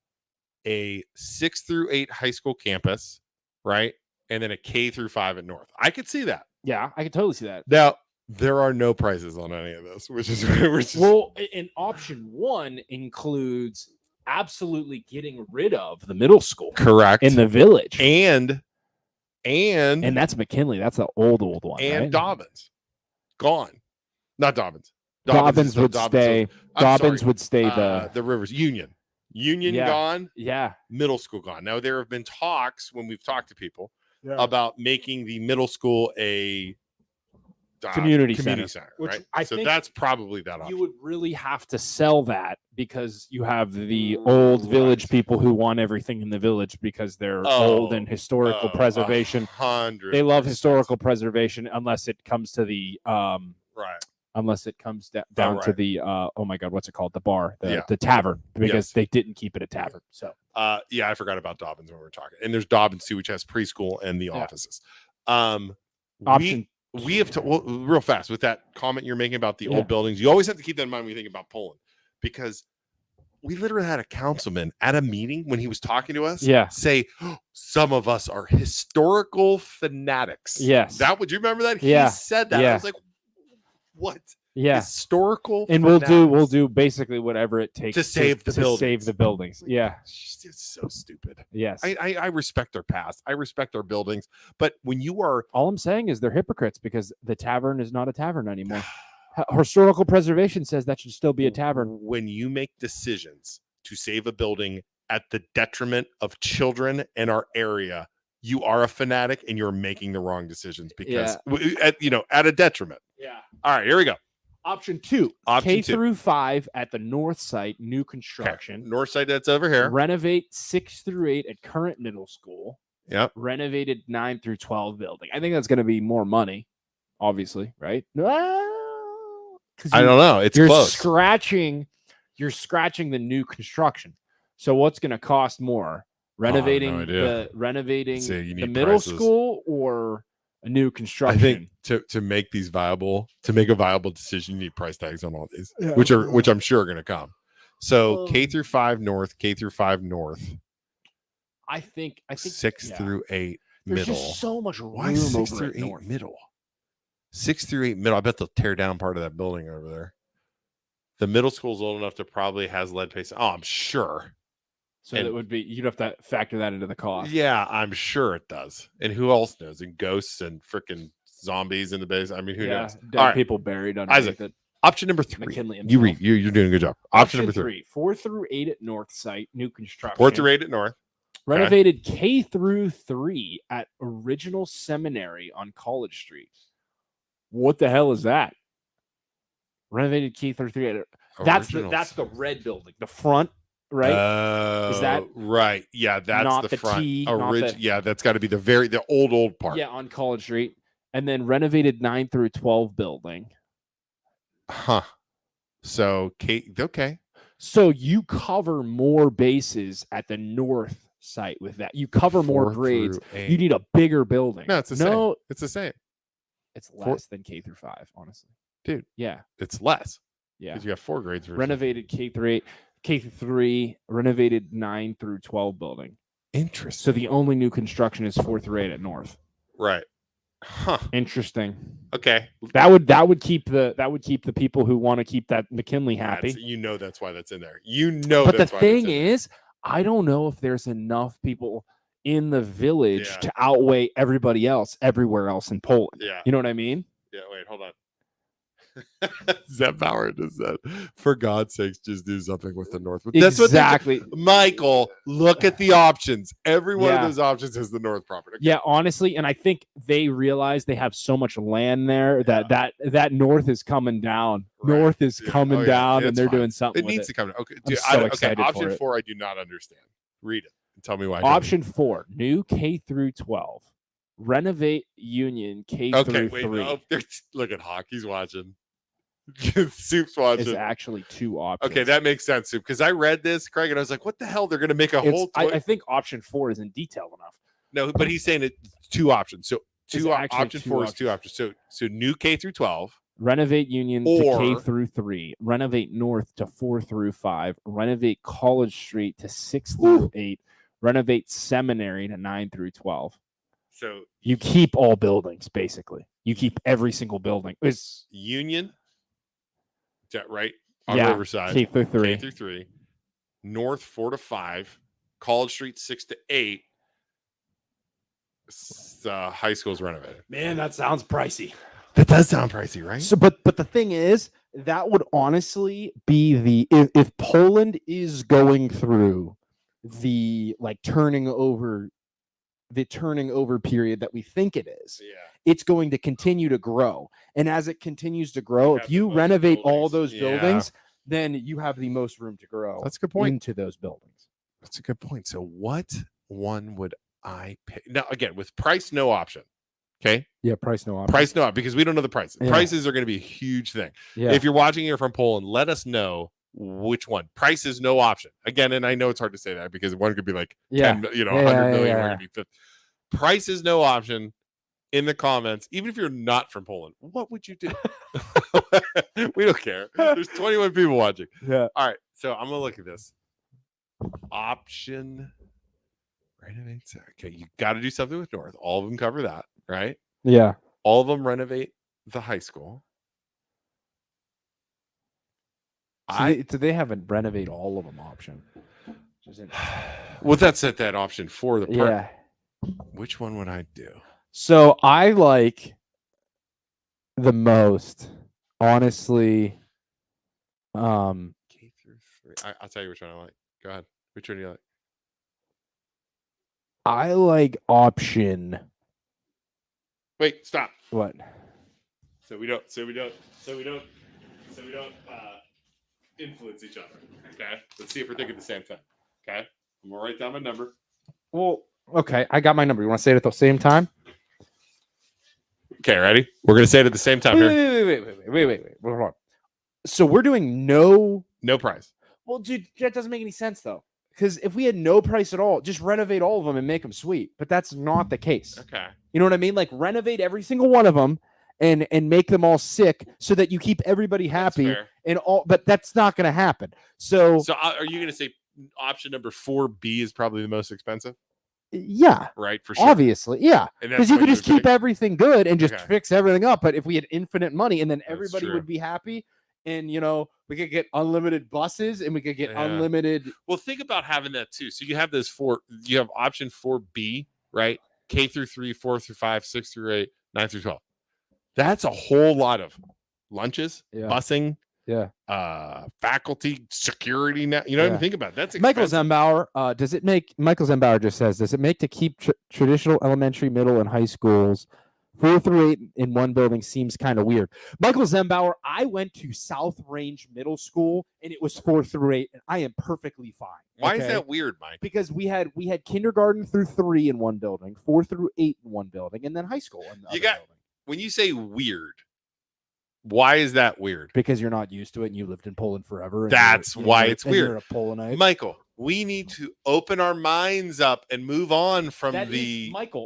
a 6 through 8 high school campus, right? And then a K through 5 at North. I could see that. Yeah, I can totally see that. Now, there are no prices on any of this, which is well, and option 1 includes absolutely getting rid of the middle school. Correct. In the village. And that's McKinley. That's the old one. And right? Dobbins. Gone. Not Dobbins. Dobbins would stay. Dobbins would stay the Rivers Union. Union gone. Yeah. Middle school gone. Now there have been talks when we've talked to people about making the middle school a community center, which right? I so think that's probably that option. You would really have to sell that because you have the old village people who want everything in the village because they're old and historical preservation. 100%. They love historical preservation unless it comes to the unless it comes down to the oh my god, what's it called? The bar, the tavern, because they didn't keep it a tavern. So yeah, I forgot about Dobbins when we were talking. And there's Dobbins too, which has preschool and the offices. Option we have to real fast with that comment you're making about the old buildings. You always have to keep that in mind when you think about Poland, because we literally had a councilman at a meeting when he was talking to us say, some of us are historical fanatics. Yes. Would you remember that? Yeah. He said that. Yeah. I was like, what? Yeah. Historical, And fanatics we'll do basically whatever it takes to save the buildings. save the buildings. Yeah. It's so stupid. Yes. I respect their past. I respect their buildings. But when you are, all I'm saying is they're hypocrites because the tavern is not a tavern anymore. Historical preservation says that should still be a tavern. when you make decisions to save a building at the detriment of children in our area, you are a fanatic and you're making the wrong decisions because at a detriment. Yeah. All right, here we go. Option 2. Option K 2. through 5 at the north site, new construction. Okay. North side, that's over here. Renovate 6 through 8 at current middle school. Yep. Renovated 9 through 12 building. I think that's going to be more money, obviously, right? I don't know. It's you're close. scratching the new construction. So what's going to cost more? Renovating the middle school or a new construction? I think to make these viable, to make a viable decision, you need price tags on all these, which I'm sure are going to come. So K through 5 north, K through 5 north. I think 6 through 8 There's middle. just so much room Why 6 over through at 8 north. middle? 6 through 8 middle. I bet they'll tear down part of that building over there. The middle school's old enough to probably has lead paint. Oh, I'm sure. So that would be, you'd have to factor that into the cost. Yeah, I'm sure it does. And who else knows? And ghosts and freaking zombies in the base. I mean, who knows? Dead people buried underneath it. Option number 3. McKinley You read. You're doing a good job. Option number 3. 4 through 8 at north site, new construction. 4 through 8 at north. Renovated K through 3 at original seminary on College Street. What the hell is that? Renovated K through 3 at that's the red building, the front, right? Is that right? Yeah, that's not the front. T, Yeah, that's got to be the old part. Yeah, on College Street, and then renovated 9 through 12 building. Huh. So okay. So you cover more bases at the north site with that. You cover more grades. You need a bigger building. No, it's the same. It's the same. It's less than K through 5, honestly. Dude. Yeah. It's less. Yeah. Because you got 4 grades. Renovated K through 8, K through 3, renovated 9 through 12 building. Interesting. So the only new construction is 4 through 8 at north. Right. Huh. Interesting. Okay. That would keep the people who want to keep that McKinley happy. That's why that's in there. But the thing is, I don't know if there's enough people in the village to outweigh everybody else everywhere else in Poland. Yeah. You know what I mean? Yeah, wait, hold on. Zeb Power just said, for God's sakes, just do something with the North. That's exactly. Michael, look at the options. Every one of those options has the North property. Yeah, honestly, and I think they realize they have so much land there that North is coming down. Right. North is coming down, and they're doing something. It needs to come down. Okay, dude, I'm so excited option for 4, I do not understand. Read it and tell me why. Option 4, new K through 12. Renovate Union K through 3. Look at Hawk. He's watching. Soup's watching. Is actually 2 options. Okay, that makes sense, Soup. Because I read this, Craig, and I was like, "What the hell? They're going to make a whole." I think option 4 isn't detailed enough. No, but he's saying it 2 options. So option 4 is 2 options. So new K through 12. Renovate Union to K through 3. Renovate North to 4 through 5. Renovate College Street to 6 through 8. Renovate Seminary to 9 through 12. So you keep all buildings, basically. You keep every single building. It's Union. Is that right? On Riverside. K through 3. K through 3. North 4 to 5. College Street 6 to 8. High school's renovated. Man, that sounds pricey. That does sound pricey, right? So, but the thing is, that would honestly be if Poland is going through the turning over period that we think it is. Yeah. It's going to continue to grow. And as it continues to grow, if you renovate all those buildings, then you have the most room to grow. That's a good point. Into those buildings. That's a good point. So what one would I pick? Now, again, with price, no option. Okay. Yeah, price, no option. Price, no option, because we don't know the prices. Yeah. Prices are going to be a huge thing. Yeah. If you're watching here from Poland, let us know which one. Price is no option. Again, and I know it's hard to say that because one could be 10, 100 million, one could be 50. Price is no option. In the comments, even if you're not from Poland, what would you do? We don't care. There's 21 people watching. Yeah. All right. So I'm gonna look at this. Option renovate. Okay, you got to do something with North. All of them cover that, right? Yeah. All of them renovate the high school. So they have a renovate all of them option. Well, that's at that option for the park. Yeah. Which one would I do? So I like the most, honestly. K through 3. I'll tell you which one I like. Go ahead. Which one do you like? I like option. Wait, stop. What? So we don't influence each other. Okay. Let's see if we're thinking the same thing. Okay. I'm gonna write down my number. Well, okay, I got my number. You want to say it at the same time? Okay, ready? We're gonna say it at the same time here. Wait. Hold on. So we're doing no price. Well, dude, that doesn't make any sense though. Because if we had no price at all, just renovate all of them and make them sweet. But that's not the case. Okay. You know what I mean? Like renovate every single one of them and make them all sick so that you keep everybody happy and all. But that's not going to happen. So are you going to say option number 4B is probably the most expensive? Yeah. Right. For sure. Obviously. Yeah. Because you could just keep everything good and just fix everything up. But if we had infinite money and then everybody would be happy. And, we could get unlimited buses and we could get unlimited. Well, think about having that too. So you have you have option 4B, right? K through 3, 4 through 5, 6 through 8, 9 through 12. That's a whole lot of lunches, busing, faculty, security. Now, you don't even think about it. That's expensive. Michael Zembauer just says, does it make to keep traditional elementary, middle, and high schools 4 through 8 in one building seems kind of weird. Michael Zembauer, I went to South Range Middle School and it was 4 through 8, and I am perfectly fine. Why is that weird, Mike? Because we had kindergarten through 3 in one building, 4 through 8 in one building, and then high school in the other building. When you say weird, why is that weird? Because you're not used to it and you lived in Poland forever. That's why it's weird. You're a Polonite. Michael, we need to open our minds up and move on from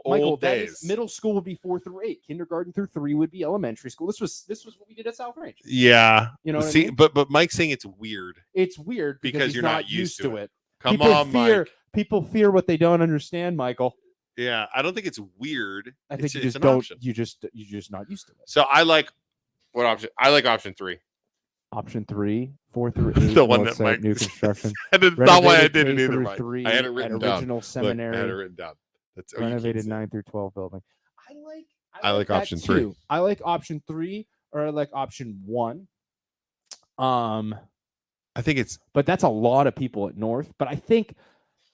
old days. Middle school would be 4 through 8. Kindergarten through 3 would be elementary school. This was what we did at South Range. Yeah. You know what I mean? But Mike's saying it's weird. It's weird because you're not used to it. Come on, Mike. People fear what they don't understand, Michael. Yeah, I don't think it's weird. I think you're just not used to it. So I like what option? I like option 3. Option 3, 4 through 8. The one that Mike new construction. That's not why I did it either. Mike. I had it written down. Original seminary. Look, I had it written down. That's renovated 9 through 12 building. I like option 3. I like option 3, or I like option 1. I think but that's a lot of people at North. But I think.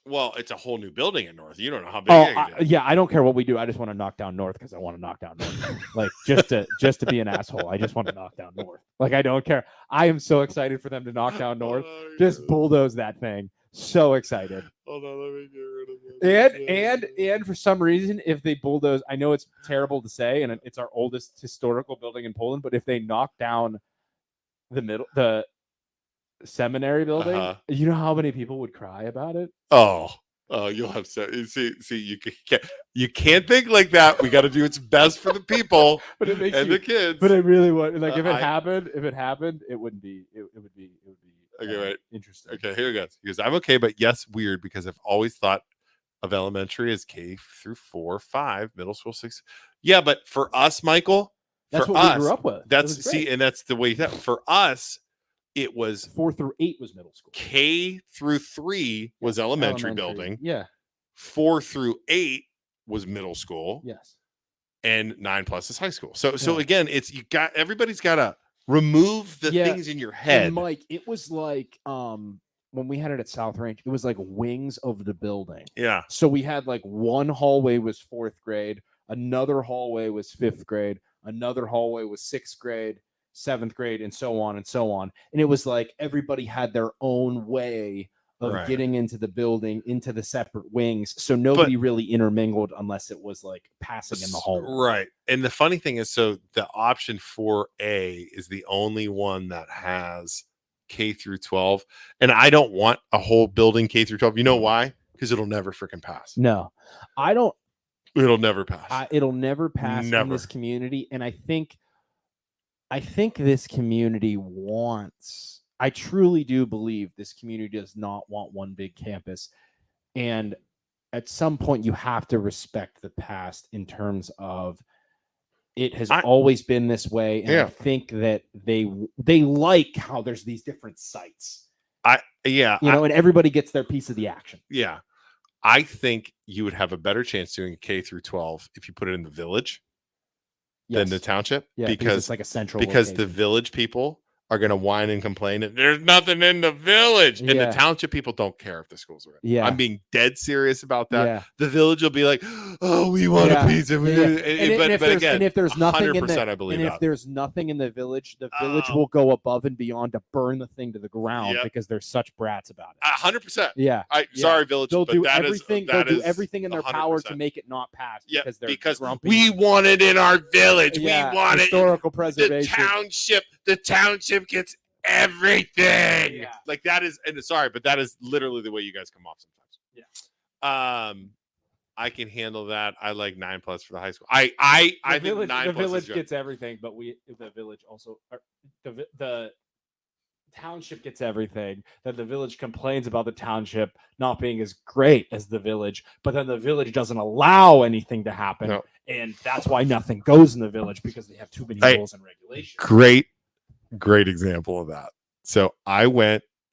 Well, it's a whole new building at North. You don't know how big it is. I don't care what we do. I just want to knock down North because I want to knock down North. Like just to be an asshole. I just want to knock down North. Like I don't care. I am so excited for them to knock down North. Just bulldoze that thing. So excited. Hold on, let me get rid of this. And for some reason, if they bulldoze, I know it's terrible to say, and it's our oldest historical building in Poland, but if they knock down the seminary building, you know how many people would cry about it? Oh, you'll have see you can't think like that. We got to do what's best for the people the kids. But I really want, like, if it happened, it would be okay, right. Interesting. Okay, here we go. Because I'm okay, but yes, weird, because I've always thought of elementary as K through 4, 5, middle school 6. Yeah, but for us, Michael, that's what we grew up with. That's and that's the way that for us. It was 4 through 8 was middle school. K through 3 was elementary building. Yeah. 4 through 8 was middle school. Yes. And 9 plus is high school. So again, everybody's got to remove the things in your head. And Mike, it was like when we had it at South Range, it was like wings of the building. Yeah. So we had like one hallway was 4th grade, another hallway was 5th grade, another hallway was 6th grade, 7th grade, and so on and so on. And it was like everybody had their own way of getting into the building, into the separate wings. So nobody really intermingled unless it was like passing in the hallway. Right. And the funny thing is, so the option 4A is the only one that has K through 12. And I don't want a whole building K through 12. You know why? Because it'll never freaking pass. No, I don't. It'll never pass. It'll never pass in this community. And I think this community wants, I truly do believe this community does not want one big campus. And at some point you have to respect the past in terms of It has always been this way, and I think that they like how there's these different sites. And everybody gets their piece of the action. Yeah, I think you would have a better chance doing K through 12 if you put it in the village than the township. Yeah, because it's like a central. Because the village people are going to whine and complain that there's nothing in the village, and the township people don't care if the schools are in. Yeah, I'm being dead serious about that. Yeah. The village will be like, "Oh, we want a pizza." But again, if there's nothing 100% I believe if there's nothing in the village will go above and beyond to burn the thing to the ground because they're such brats about it. 100%. Yeah. Sorry, village. They'll do everything. They'll do everything in their power to make it not pass. Because grumpy. We want it in our village. Yeah, we want historical preservation. The township gets everything. Like that is, and sorry, but that is literally the way you guys come off sometimes. I can handle that. I like 9+ for the high school. I think 9+. The village gets everything, but the village also the township gets everything. Then the village complains about the township not being as great as the village, but then the village doesn't allow anything to happen, and that's why nothing goes in the village because they have too many rules and regulations. Great example of that. So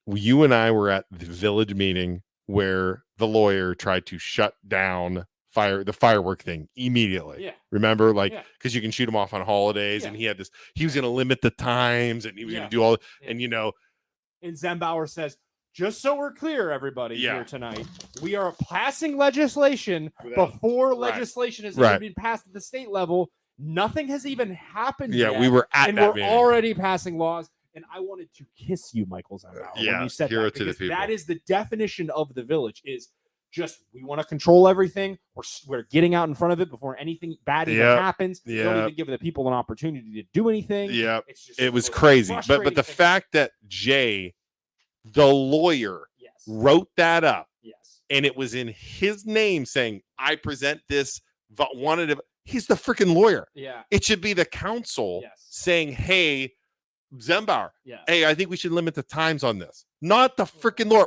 you and I were at the village meeting where the lawyer tried to shut down the firework thing immediately. Yeah. Remember, because you can shoot them off on holidays, and he was going to limit the times, and he was going to do all, and And Zembauer says, just so we're clear, everybody here tonight, we are passing legislation before legislation has even been passed at the state level. Nothing has even happened yet. We were at and that we're meeting. Already passing laws. And I wanted to kiss you, Michael Zembauer, when you said that, because that is the definition of the village, is just we want to control everything. We're getting out in front of it before anything bad even happens. We don't even give the people an opportunity to do anything. Yeah, it was crazy. But the fact that Jay, the lawyer, wrote that up, and it was in his name saying, "I present this, wanted to." He's the freaking lawyer. Yeah. It should be the council saying, "Hey, Zembauer, hey, I think we should limit the times on this." Not the freaking lawyer.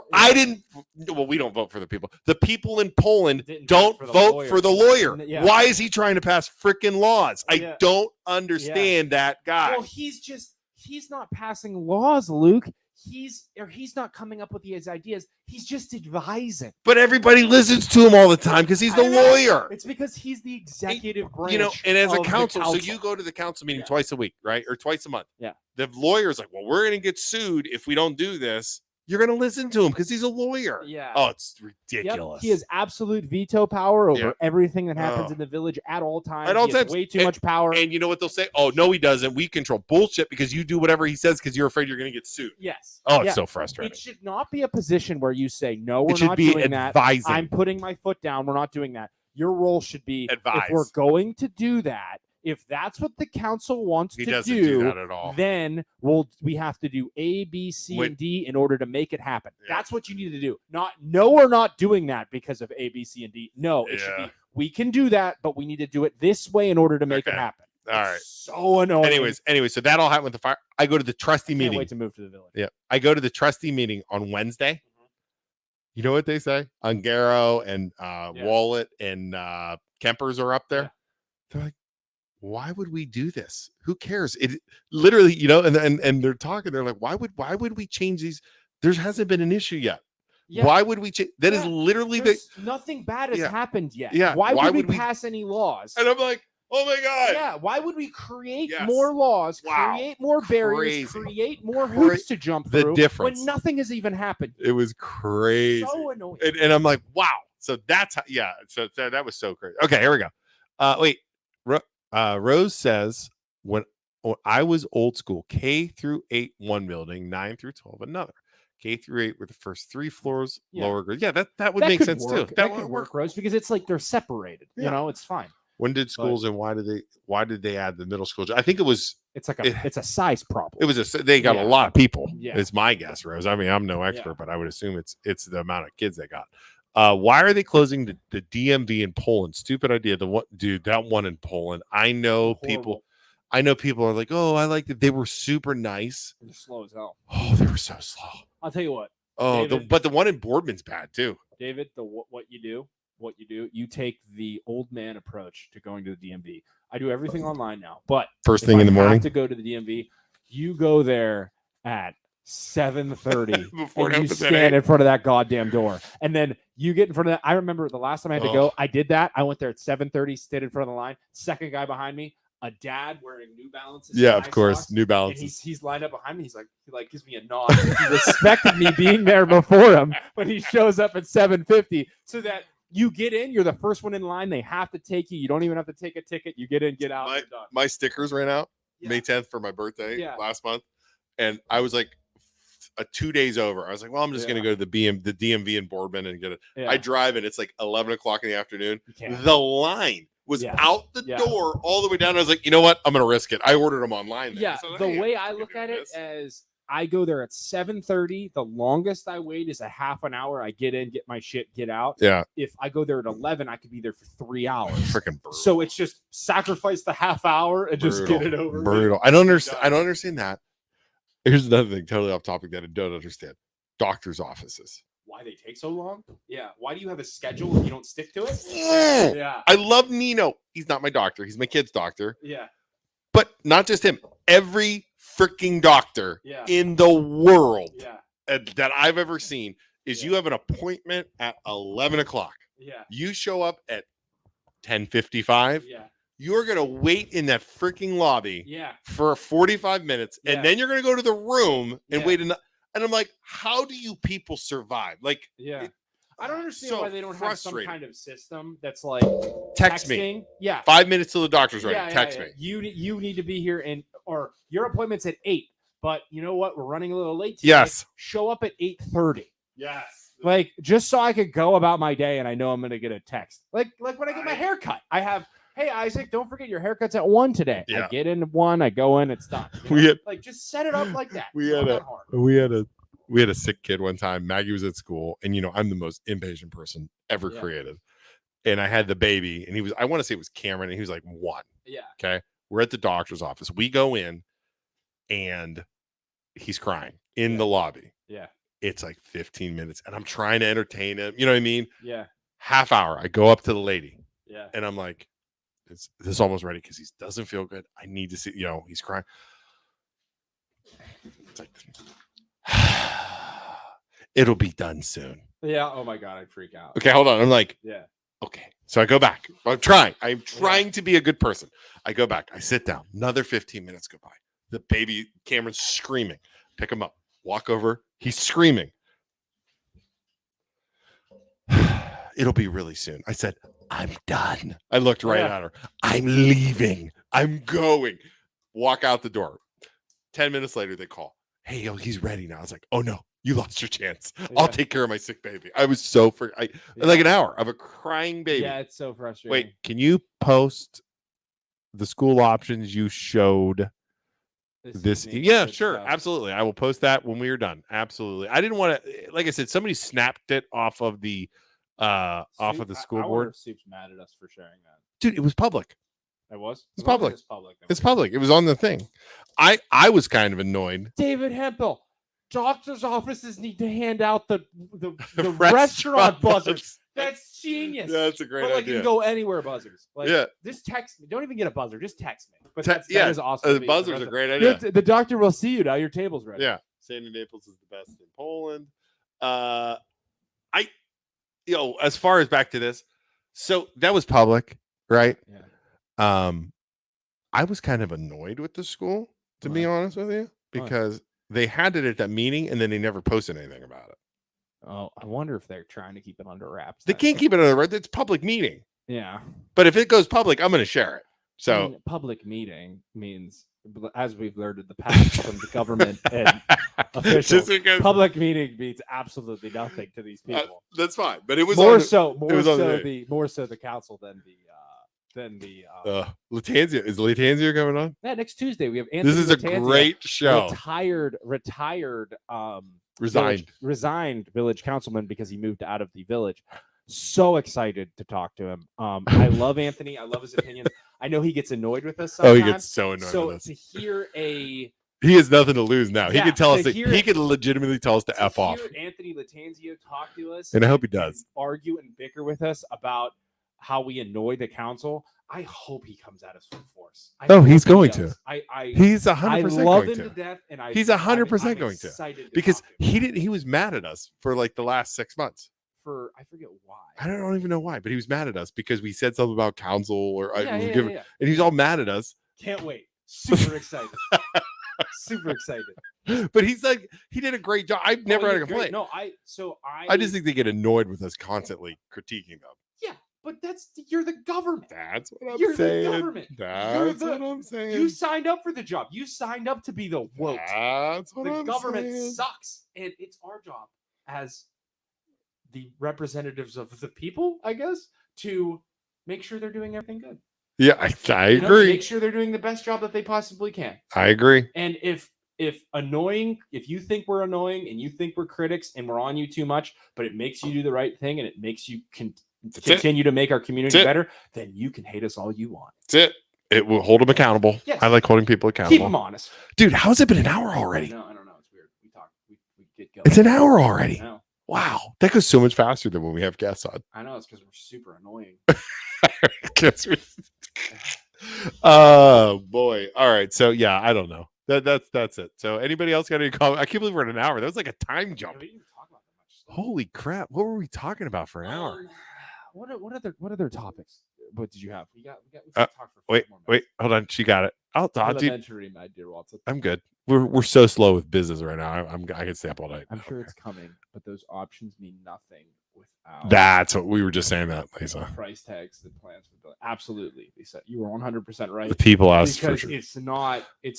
We don't vote for the people. The people in Poland don't vote for the lawyer. Why is he trying to pass freaking laws? I don't understand that guy. Well, he's not passing laws, Luke. He's not coming up with his ideas. He's just advising. But everybody listens to him all the time because he's the lawyer. It's because he's the executive branch. And as a council, so you go to the council meeting twice a week, right? Or twice a month. Yeah. The lawyer's like, well, we're going to get sued if we don't do this. You're going to listen to him because he's a lawyer. Yeah. Oh, it's ridiculous. He has absolute veto power over everything that happens in the village at all times. At all times. Way too much power. And you know what they'll say? Oh, no, he doesn't. We control bullshit because you do whatever he says because you're afraid you're going to get sued. Yes. Oh, it's so frustrating. It should not be a position where you say, no, we're not doing that. I'm putting my foot down. We're not doing that. Your role should be, if we're going to do that, if that's what the council wants to do that at all. Then we have to do A, B, C, and D in order to make it happen. That's what you need to do. No, we're not doing that because of A, B, C, and D. No, it should be, we can do that, but we need to do it this way in order to make it happen. All right. So annoying. Anyways, so that all happened with the fire. I go to the trustee meeting. Can't wait to move to the village. Yeah. I go to the trustee meeting on Wednesday. You know what they say? Ungaro and Wallet and Kempers are up there. Yeah. They're like, why would we do this? Who cares? It literally, and they're talking. They're like, why would we change these? There hasn't been an issue yet. Yeah. Why would we change? That is literally nothing bad has happened yet. Yeah. Why would we pass any laws? And I'm like, oh my God. Yeah. Why would we create more laws, create more barriers, create more hoops to jump through when nothing has even happened? It was crazy. So annoying. And I'm like, wow. So that's how, So that was so crazy. Okay, here we go. Wait. Rose says, when I was old school, K through 8, one building, 9 through 12, another. K through 8 were the first 3 floors, lower grade. Yeah, that would make sense too. That would work, Rose, because it's like they're separated. Yeah. It's fine. When did schools and why did they add the middle school? I think it was. It's a size problem. It was they got a lot of people. Yeah. It's my guess, Rose. I mean, I'm no expert, but I would assume it's the amount of kids they got. Why are they closing the DMV in Poland? Stupid idea. That one in Poland. I know people are like, oh, I liked it. They were super nice. They're slow as hell. Oh, they were so slow. I'll tell you what. Oh, David, but the one in Boardman's bad too. David, what you do what you do. You take the old man approach to going to the DMV. I do everything online now, but First if thing in the I morning have to go to the DMV, you go there at 7:30 before and it you opens at stand 8. in front of that goddamn door, and then you get in front of that. I remember the last time I had to go, I did that. I went there at 7:30, stood in front of the line. Second guy behind me, a dad wearing New Balances. Yeah, of course, socks, New Balances. and he's lined up behind me. He gives me a nod. He respected me being there before him, but he shows up at 7:50 so that you get in. You're the first one in line. They have to take you. You don't even have to take a ticket. You get in, get out. You're done. My stickers ran out May 10th for my birthday last month, and I was like 2 days over. I was like, well, I'm just going to go to the DMV in Boardman and get it. I drive and it's like 11 o'clock in the afternoon. The line was out the door all the way down. I was like, you know what? I'm going to risk it. I ordered them online. Yeah. So the way I look at it as I go there at 7:30. The longest I wait is a half an hour. I get in, get my shit, get out. Yeah. If I go there at 11, I could be there for 3 hours. Freaking brutal. So it's just sacrifice the half hour and just get it over. Brutal. I don't understand that. Here's another thing, totally off topic that I don't understand. Doctors' offices. Why they take so long? Yeah. Why do you have a schedule if you don't stick to it? Yeah. I love Nino. He's not my doctor. He's my kid's doctor. Yeah. But not just him. Every freaking doctor in the world that I've ever seen is you have an appointment at 11 o'clock. Yeah. You show up at 10:55. Yeah. You're going to wait in that freaking lobby for 45 minutes, and then you're going to go to the room and wait. And I'm like, how do you people survive? Like, I don't understand so why they don't have some kind of system that's like text texting. me. Yeah. 5 minutes till the doctor's ready. Text me. You need to be here, or your appointment's at 8, but you know what? We're running a little late today. Yes. Show up at 8:30. Yes. Like, just so I could go about my day and I know I'm going to get a text. Like when I get my hair cut, I have, hey, Isaac, don't forget your haircut's at 1 today. Yeah. I get in 1, I go in, it's done. Like, just set it up like that. We had a sick kid one time. Maggie was at school, and I'm the most impatient person ever created. And I had the baby, and I want to say it was Cameron, and he was like 1. Yeah. Okay. We're at the doctor's office. We go in, and he's crying in the lobby. Yeah. It's like 15 minutes, and I'm trying to entertain him. You know what I mean? Yeah. Half hour. I go up to the lady. Yeah. And I'm like, this is almost ready because he doesn't feel good. I need to see, he's crying. It's like, it'll be done soon. Yeah. Oh my God. I'd freak out. Okay, hold on. I'm like, okay. So I go back. I'm trying to be a good person. I go back. I sit down. Another 15 minutes go by. The baby Cameron's screaming. Pick him up. Walk over. He's screaming. It'll be really soon. I said, I'm done. I looked right at her. I'm leaving. I'm going. Walk out the door. 10 minutes later, they call. Hey, he's ready now. I was like, oh no, you lost your chance. I'll take care of my sick baby. I was so like an hour of a crying baby. Yeah, it's so frustrating. Wait, can you post the school options you showed this? Yeah, sure. Stuff. Absolutely. I will post that when we are done. Absolutely. I didn't want to, like I said, somebody snapped it off of the school board. wonder if Soup's mad at us for sharing that. Dude, it was public. It was? It's public. It's public. It's public. It was on the thing. I was kind of annoyed. David Hempel, doctor's offices need to hand out the restaurant buzzers. That's genius. Yeah, that's a great idea. idea. You can go anywhere buzzers. Like, just text me. Don't even get a buzzer. Just text me. But that is awesome. The buzzer's a great idea. The doctor will see you now. Your table's ready. Yeah. Sandy Naples is the best in Poland. As far as back to this, so that was public, right? Yeah. I was kind of annoyed with the school, to be honest with you, because they had it at that meeting and then they never posted anything about it. Oh, I wonder if they're trying to keep it under wraps. They can't keep it under wraps. It's a public meeting. Yeah. But if it goes public, I'm going to share it. So public meeting means, as we've learned in the past from the government and officials, public meeting means absolutely nothing to these people. That's fine, but it was more so the council than the Latanzia. Is Latanzia coming on? Yeah, next Tuesday we have Anthony. This is Latanzia, a great show. Retired resigned village councilman because he moved out of the village. So excited to talk to him. I love Anthony. I love his opinions. I know he gets annoyed with us sometimes. Oh, he gets so annoyed with us. So to hear a He has nothing to lose now. He Yeah, could tell us to that hear he it- could legitimately tell us to F off. Anthony Latanzio talk to us, And I hope he does. argue and bicker with us about how we annoy the council. I hope he comes at us full force. Oh, he's going to. to. I He's I 100% love going him to to. death, and He's I'm 100% going to. excited Because talk to him. he didn't. He was mad at us for like the last 6 months. For I forget why. I don't even know why, but he was mad at us because we said something about council or Yeah. and he's all mad at us. Can't wait. Super excited. Super excited. But he's like, he did a great job. I've never had a complaint. No, I just think they get annoyed with us constantly critiquing them. yeah, but you're the government. That's what I'm You're saying. the government. That's what I'm saying. You signed up for the job. You signed up to be the woke. That's what The I'm government saying. sucks, and it's our job as the representatives of the people, I guess, to make sure they're doing everything good. Yeah, I agree. Make sure they're doing the best job that they possibly can. I agree. And if you think we're annoying and you think we're critics and we're on you too much, but it makes you do the right thing and it makes you continue to make our community better, then you can hate us all you want. That's it. It will hold them accountable. Yes. I like holding people accountable. Keep them honest. Dude, how's it been an hour already? I don't know. It's weird. We get going. It's an hour already. I know. Wow. That goes so much faster than when we have guests on. I know. It's because we're super annoying. Oh boy. All right. So yeah, I don't know. That's it. So anybody else got any comment? I can't believe we're at an hour. That was like a time jump. We didn't talk about that much stuff. Holy crap. What were we talking about for an hour? What other topics? What did you have? We talk for Wait, 5 more minutes. wait, hold on. She got it. I'll talk to you. Elementary, my dear Watson. I'm good. We're so slow with business right now. I can stay up all night. I'm sure it's coming, but those options mean nothing without That's what we were just saying that, Lisa. price tags and plans for the absolutely, Lisa. You were 100% right. The people asked for Because sure. it's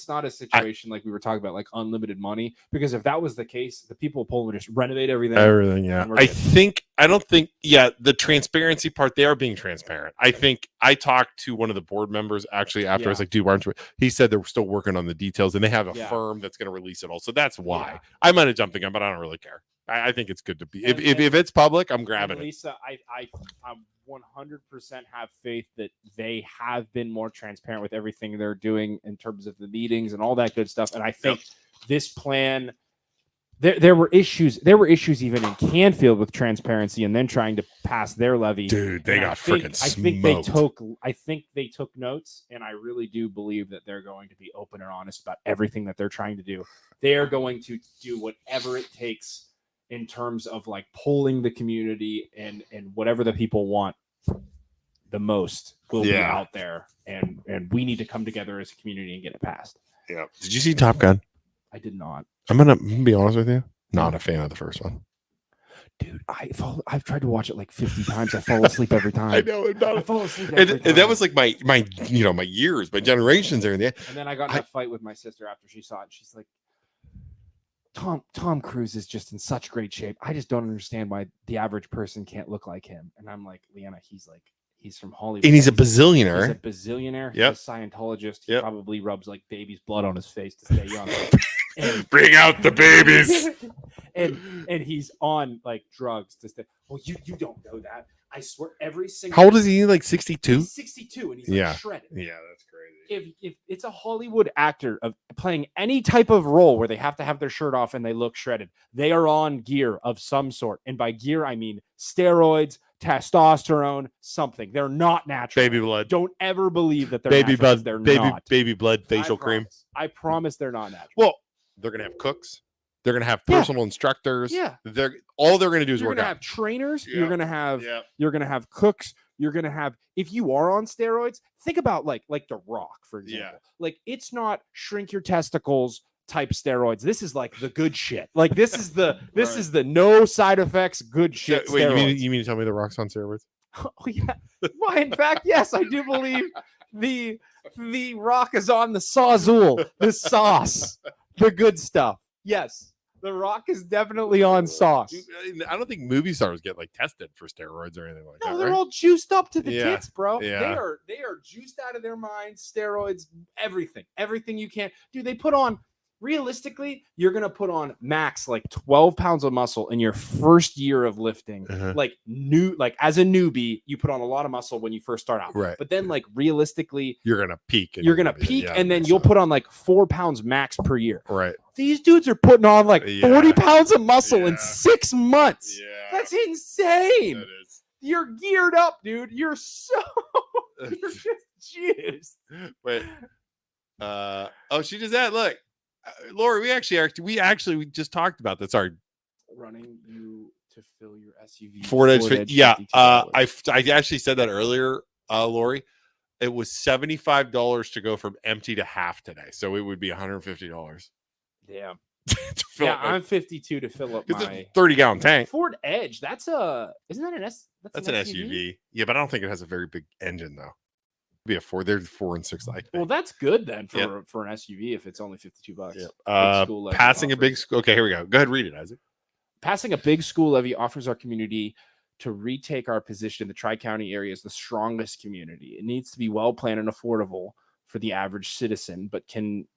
not a situation like we were talking about, like unlimited money. Because if that was the case, the people of Poland would just renovate everything. Everything, yeah. and we're good. I don't think, the transparency part, they are being transparent. I think I talked to one of the board members actually after I was like, dude, why aren't you? He said they're still working on the details and they have a firm that's going to release it all. So that's why. Yeah. I might have jumped the gun, but I don't really care. I think it's good to be. And- If it's public, I'm grabbing it. Lisa, I 100% have faith that they have been more transparent with everything they're doing in terms of the meetings and all that good stuff. And I think this plan, there were issues. There were issues even in Canfield with transparency and then trying to pass their levy. Dude, they got freaking smoked. I think they took notes, and I really do believe that they're going to be open and honest about everything that they're trying to do. They are going to do whatever it takes in terms of like polling the community and whatever the people want the most will be out there. And we need to come together as a community and get it passed. Yeah. Did you see Top Gun? I did not. I'm gonna be honest with you. Not a fan of the first one. Dude, I've tried to watch it like 50 times. I fall asleep every time. I know. I fall asleep every time. And that was like my years, my generations there in the end. And then I got in a fight with my sister after she saw it. She's like, Tom Cruise is just in such great shape. I just don't understand why the average person can't look like him. And I'm like, Leanna, he's from Hollywood. And he's a bazillionaire. He's a bazillionaire. He's Yep. a Scientologist. He Yep. probably rubs like baby's blood on his face to stay young. And, Bring out the babies. and he's on like drugs to stay. Well, you don't know that. I swear every single. How old is he? Like 62? He's 62 and he's like shredded. Yeah, that's crazy. If it's a Hollywood actor of playing any type of role where they have to have their shirt off and they look shredded, they are on gear of some sort. And by gear, I mean steroids, testosterone, something. They're not natural. Baby blood. Don't ever believe that they're Baby natural, 'cause blood. They're not. Baby blood facial cream. I promise they're not natural. Well, they're gonna have cooks. They're gonna have personal instructors. Yeah. They're gonna do is You're work gonna out. have trainers. Yeah. You're gonna have Yeah. you're gonna have cooks. You're gonna have, if you are on steroids, think about like The Rock, for example. Like, it's not shrink your testicles type steroids. This is like the good shit. Like this is the no side effects good shit. Wait, steroids. you mean to tell me the Rock's on steroids? Oh yeah. Well, in fact, yes, I do believe the Rock is on the Sawzul, the sauce, the good stuff. Yes. The Rock is definitely on sauce. I don't think movie stars get like tested for steroids or anything like that. No, they're right? all juiced up to the Yeah. tits, bro. Yeah. They are juiced out of their minds, steroids, everything you can. Dude, they put on realistically, you're going to put on max like 12 pounds of muscle in your first year of lifting. Like as a newbie, you put on a lot of muscle when you first start out. Right. But then like realistically, you're going to peak. And then you'll put on like 4 pounds max per year. Right. These dudes are putting on like 40 pounds of muscle in 6 months. Yeah. That's insane. That is. You're geared up, dude. You're just juiced. Wait. She does that. Look, Lori, we just talked about this. Sorry. Running you to fill your SUV. Ford Edge. Yeah. I actually said that earlier, Lori. It was $75 to go from empty to half today. So it would be $150. Damn. Yeah, I'm 52 to fill up my 30-gallon tank. Ford Edge. That's an SUV. Yeah, but I don't think it has a very big engine though. It'd be a Ford. They're 4 and 6. Well, that's good then for an SUV if it's only $52. Yeah. Passing a big school. Okay, here we go. Go ahead, read it, Isaac. Passing a big school levy offers our community to retake our position in the Tri-County area as the strongest community. It needs to be well planned and affordable for the average citizen, but can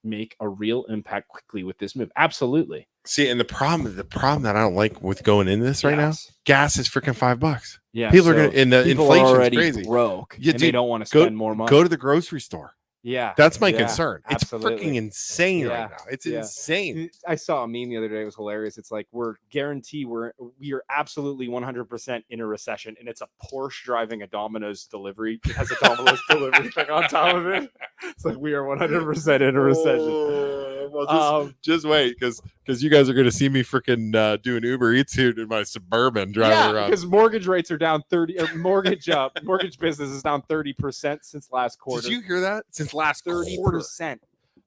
make a real impact quickly with this move. Absolutely. See, and the problem that I don't like with going in this right now, gas is freaking $5. Yeah, people are gonna, and the inflation's already crazy. Broke, yeah, and they don't want to spend more money. Go to the grocery store. Yeah, that's my concern. It's absolutely. freaking insane right now. It's insane. I saw a meme the other day. It was hilarious. It's like we are absolutely 100% in a recession, and it's a Porsche driving a Domino's delivery. It has a Domino's delivery thing on top of it. It's like we are 100% in a recession. Well, just wait, because you guys are going to see me freaking doing Uber Eats here in my Suburban driving around. Because mortgage rates are down 30. Mortgage business is down 30% since last quarter. Did you hear that? Since last 30%.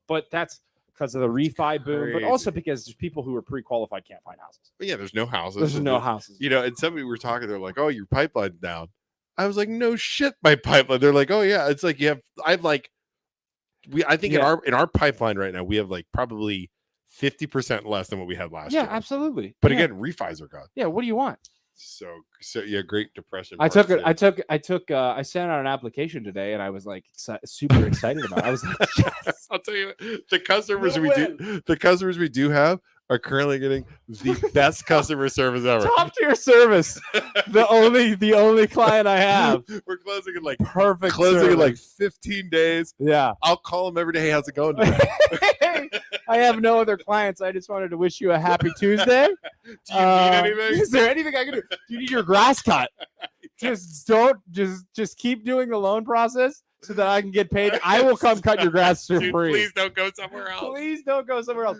But that's because of the refi boom, but also because there's people who are pre-qualified can't find houses. But yeah, there's no houses. There's no houses. You know, and somebody were talking, they're like, "Oh, your pipeline's down." I was like, "No shit, my pipeline." They're like, "Oh yeah, it's like I think in our pipeline right now we have like probably 50% less than what we had last year." Yeah, absolutely. But again, refis are gone. Yeah, what do you want? So yeah, Great Depression. I sent out an application today, and I was like super excited about it. I was like, yes. I'll tell you, the customers we do have are currently getting the best customer service ever. Top tier service. the only client I have. We're closing in like perfect. Closing service. in like 15 days. Yeah. I'll call them every day. Hey, how's it going? I have no other clients. I just wanted to wish you a happy Tuesday. Do you need anything? Is there anything I can do? Do you need your grass cut? Just keep doing the loan process so that I can get paid. I will come cut your grass for free. Please don't go somewhere else. Please don't go somewhere else.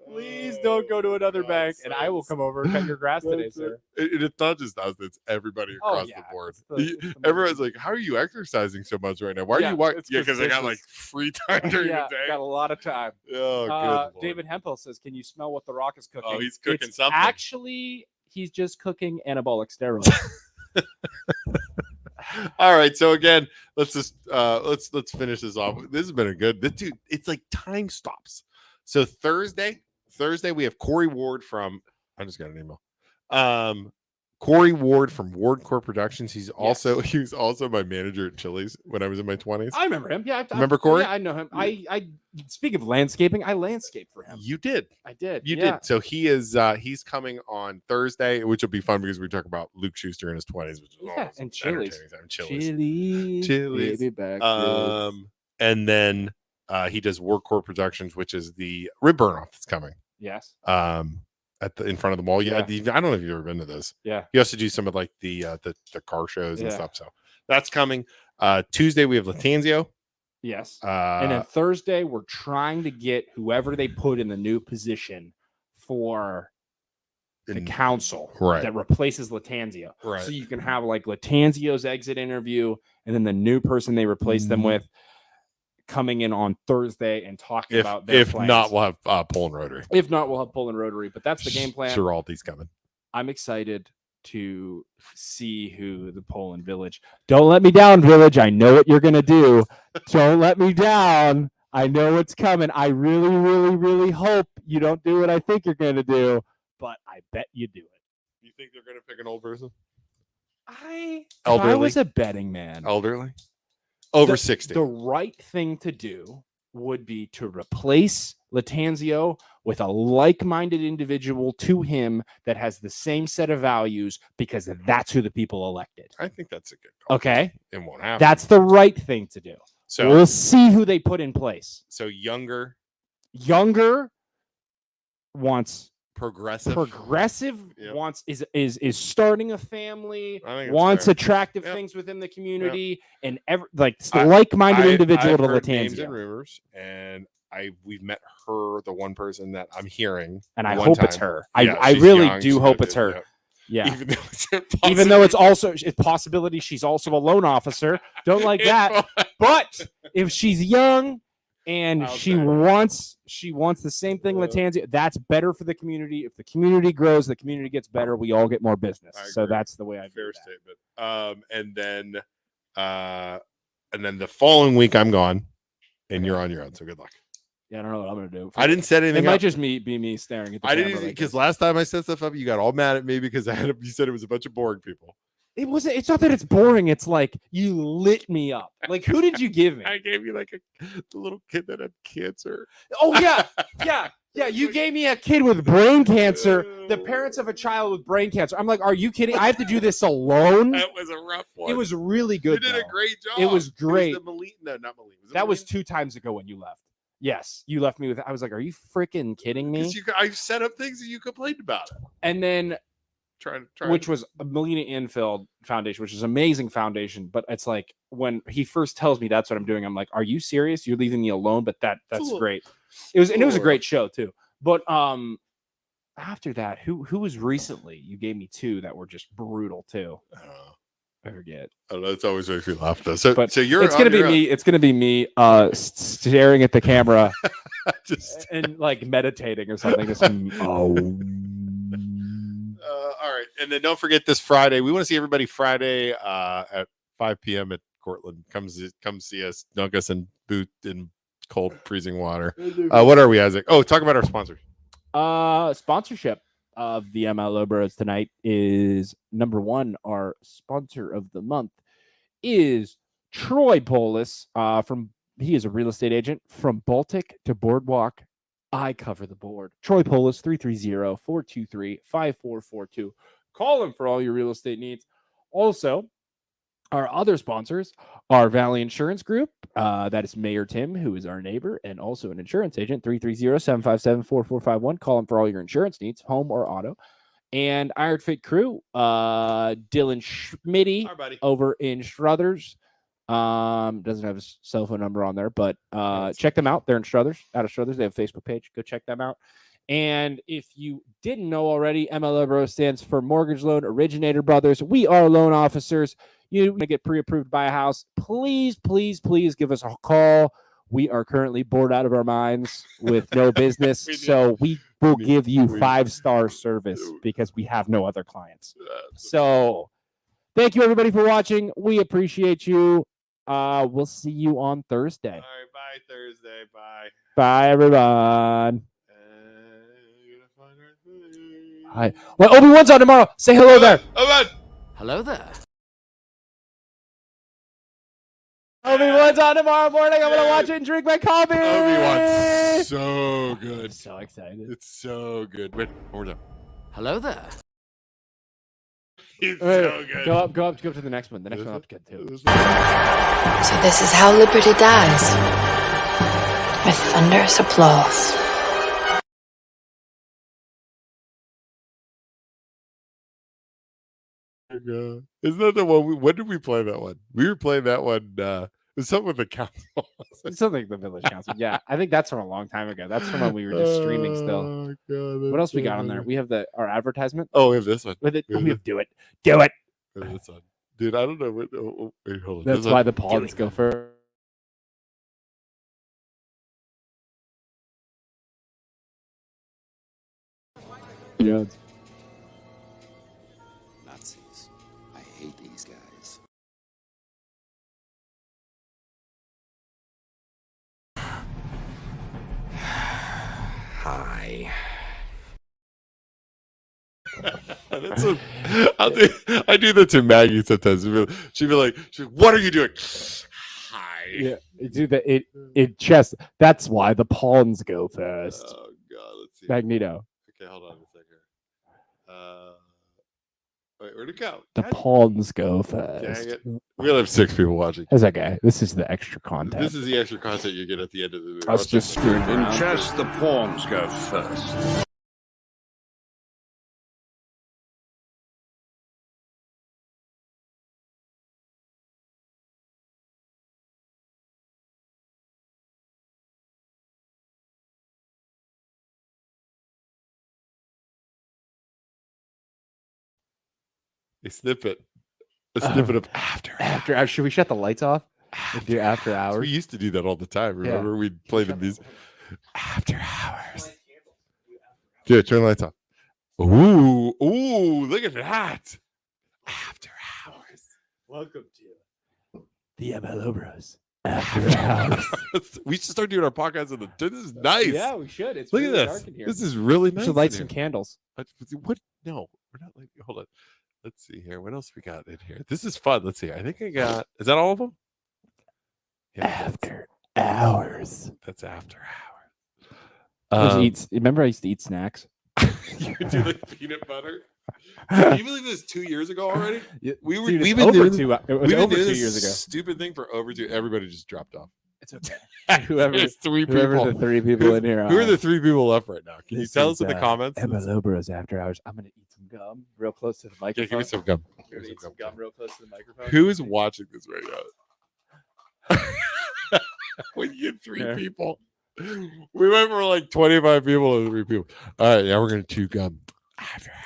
Please don't go to another bank, and I will come over and cut your grass today, sir. It's not just us; it's everybody across the board. Everyone's like, "How are you exercising so much right now? Why are you walking?" Yeah, because I got like free time during the day. Got a lot of time. Oh, good. David Hempel says, "Can you smell what The Rock is cooking?" Oh, he's cooking something. Actually, he's just cooking anabolic steroids. All right, so again, let's just let's finish this off. This has been a good. Dude, it's like time stops. So Thursday we have Corey Ward from. I just got an email. Corey Ward from Ward Corp Productions. He was also my manager at Chili's when I was in my 20s. I remember him. Yeah, remember Corey? Yeah, I know him. I speak of landscaping. I landscaped for him. You did. I did. You did. So he is. He's coming on Thursday, which will be fun because we talk about Luke Schuster in his 20s, which is and Chili's. Chili's. And then he does Ward Corp Productions, which is the rib burn off that's coming. Yes. In front of the mall. Yeah. I don't know if you've ever been to this. Yeah. He also do some of like the car shows and stuff. So that's coming. Tuesday we have Latanzio. Yes. And then Thursday we're trying to get whoever they put in the new position for the council that replaces Latanzio. Right. So you can have like Latanzio's exit interview and then the new person they replace them with coming in on Thursday and talking about their plans. Not, we'll have Poland Rotary. If not, we'll have Poland Rotary. But that's the game plan. Giraldi's coming. I'm excited to see who the Poland Village. Don't let me down, Village. I know what you're going to do. Don't let me down. I know what's coming. I really, really, really hope you don't do what I think you're going to do, but I bet you do it. You think they're going to pick an old person? If I was a betting man. Elderly? Over 60. The right thing to do would be to replace Latanzio with a like-minded individual to him that has the same set of values, because that's who the people elected. I think that's a good call. Okay. It won't happen. That's the right thing to do. So we'll see who they put in place. So younger wants progressive yep. wants is starting a family, wants fair. attractive things within the community, and like-minded individual to Latanzio. Names and rumors, and we've met her, the one person that I'm hearing, and I hope it's her. I really do hope it's her. Yeah, even though it's also a possibility she's also a loan officer. Don't like that. But if she's young and she wants the same thing Latanzio, that's better for the community. If the community grows, the community gets better. We all get more business. So that's the way I fair statement. And then the following week I'm gone, and you're on your own. So good luck. Yeah, I don't know what I'm gonna do. I didn't set anything. It might just be me staring at the camera. I didn't, because last time I set stuff up, you got all mad at me because you said it was a bunch of boring people. It's not that it's boring. It's like you lit me up. Like, who did you give me? I gave you like the little kid that had cancer. Oh yeah. You gave me a kid with brain cancer. The parents of a child with brain cancer. I'm like, are you kidding? I have to do this alone. That was a rough one. It was really good. You did a great job. It was great. It was not Malene. That was 2 times ago when you left. Yes, you left me with. I was like, "Are you freaking kidding me?" I set up things and you complained about it. And then, which was a Melina Infield Foundation, which is an amazing foundation. But it's like when he first tells me that's what I'm doing, I'm like, "Are you serious? You're leaving me alone?" But that's great. It was a great show too. But after that, who was recently? You gave me 2 that were just brutal too. I forget. Oh, that's always makes me laugh though. So you're. It's gonna be me. It's gonna be me staring at the camera, and like meditating or something. All right, and then don't forget this Friday. We want to see everybody Friday at 5 p.m. at Cortland. Come see us. Dunk us in cold freezing water. What are we, Isaac? Oh, talk about our sponsors. Sponsorship of the MLO Bros tonight is number 1. Our sponsor of the month is Troy Polis. He is a real estate agent from Baltic to Boardwalk. I cover the board. Troy Polis, 330-423-5442. Call him for all your real estate needs. Also, our other sponsors are Valley Insurance Group. That is Mayor Tim, who is our neighbor and also an insurance agent. 330-757-4451. Call him for all your insurance needs, home or auto. And Iron Fit Crew, Dylan Schmitty over in Struthers. Doesn't have his cell phone number on there, but check them out. They're in Struthers, out of Struthers. They have a Facebook page. Go check them out. And if you didn't know already, MLO Bros stands for Mortgage Loan Originator Brothers. We are loan officers. You want to get pre-approved by a house, please give us a call. We are currently bored out of our minds with no business, so we will give you 5-star service because we have no other clients. So thank you, everybody, for watching. We appreciate you. We'll see you on Thursday. All right, bye, Thursday. Bye. Bye, everyone. Hi. Well, Obi-Wan's on tomorrow. Say hello there. Hello there. Obi-Wan's on tomorrow morning. I'm going to watch it and drink my coffee. Obi-Wan's so good. I'm so excited. It's so good. Wait, one more time. Hello there. It's so good. Go up to the next one. The next one up's good too. So this is how liberty dies. With thunderous applause. Isn't that the one? When did we play that one? We were playing that one. It was something with the council. Something the village council. Yeah, I think that's from a long time ago. That's from when we were just streaming still. God, what else we got on there? We have our advertisement. Oh, we have this one. With it, we have do it. This one. Dude, I don't know. Wait, hold on. That's why the pogs go first. Yeah. Nazis. I hate these guys. Hi. I do that to Maggie sometimes. She'd be like, what are you doing? Hi. Yeah. Do the it chest. That's why the pawns go first. Oh God, let's see. Magneto. Okay, hold on a second. Wait, where'd it go? The God pawns go dang first. it. We only have 6 people watching. That's okay. This is the extra content. This is the extra content you get at the end of the movie. Us just screwing In around. chess, the pawns go first. a snippet. A snippet of after. Should we shut the lights off? Do after hours. We used to do that all the time. Remember, we'd play the music after hours. Dude, turn the lights off. Ooh, look at that. After hours. Welcome to the MLO Bros. After hours. We should start doing our podcast in the. This is nice. Yeah, we should. It's Look really at dark this. in here. This is really We nice. should light in some here. candles. What? No, we're not like. Hold on. Let's see here. What else we got in here? This is fun. Let's see. I think I got. Is that all of them? Yeah, After hours. that's after hours. Remember I used to eat snacks? You do like peanut butter. Can you believe this 2 years ago already? Yeah, We were. dude, We've it's been over doing. two. It was We've been over doing 2 this years ago. stupid thing for over 2. Everybody just dropped off. It's okay. Whoever There's 3 Whoever people. the 3 people in here Who are are. the 3 people left right now? Can you This tell is, us in the comments? MLO Bros After Hours. I'm gonna eat some gum real close to the Yeah, microphone. give me some gum. I'm Give gonna me eat some some gum. gum real close to the microphone. Who is watching this right now? When you get 3 Yeah. people. We went from like 25 people to 3 people. All right, now we're gonna chew gum. After hours.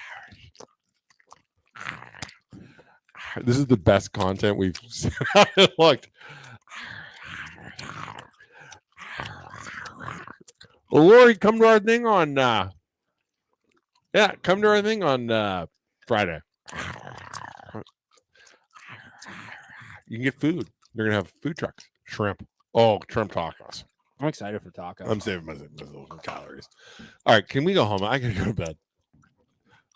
This is the best content we've looked. Well, Lori, come to our thing on come to our thing on Friday. You can get food. They're gonna have food trucks. Shrimp. Oh, shrimp tacos. I'm excited for tacos. I'm saving myself some calories. All right, can we go home? I gotta go to bed.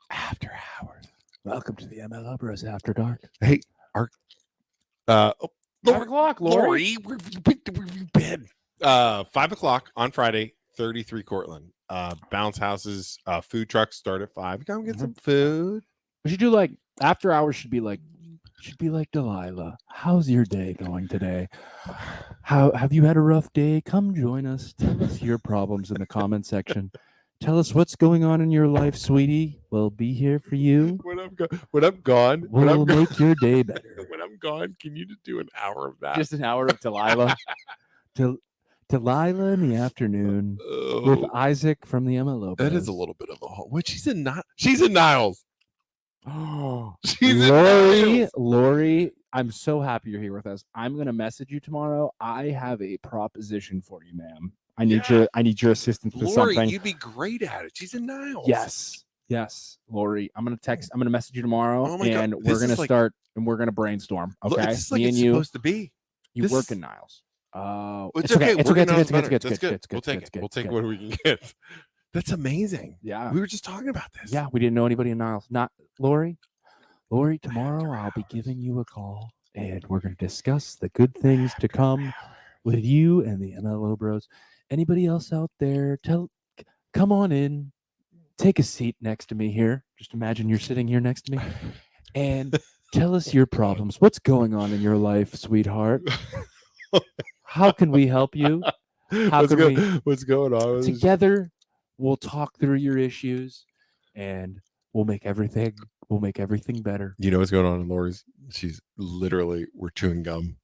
After hours. Welcome to the MLO Bros After Dark. Hey, our 5 o'clock, Lori, where have you been? 5 o'clock on Friday, 33 Cortland. Bounce houses, food trucks start at 5. Come get some food. We should do like after hours. Should be like Delilah. How's your day going today? How have you had a rough day? Come join us. Tell us your problems in the comment section. Tell us what's going on in your life, sweetie. We'll be here for you. When I'm gone, We'll make your day better. when I'm gone, can you just do an hour of that? Just an hour of Delilah. Delilah in the afternoon with Oh, Isaac from the MLO. that is a Bros. little bit of a hole. What? She's in Niles. Oh, She's in Niles. Lori, I'm so happy you're here with us. I'm gonna message you tomorrow. I have a proposition for you, ma'am. I need your assistance with Lori, something. you'd be great at it. She's in Niles. Yes, Lori. I'm gonna message you tomorrow, Oh my God, and this we're gonna is like- start and we're gonna brainstorm. Look, Okay, this is like me it's and you. supposed to be. You this work is- in Niles. Oh, It's okay. It's We're okay. gonna It's know good. it's better. That's good. We'll take it. We'll take what we can get. That's amazing. Yeah. We were just talking about this. Yeah, we didn't know anybody in Niles. Not Lori. Lori, tomorrow I'll be giving you a call and we're going to discuss the good things to come with you and the MLO Bros. Anybody else out there, come on in, take a seat next to me here. Just imagine you're sitting here next to me and tell us your problems. What's going on in your life, sweetheart? How can we help you? What's going on? with this? Together, we'll talk through your issues and we'll make everything better. You know what's going on in Lori's? She's literally, we're chewing gum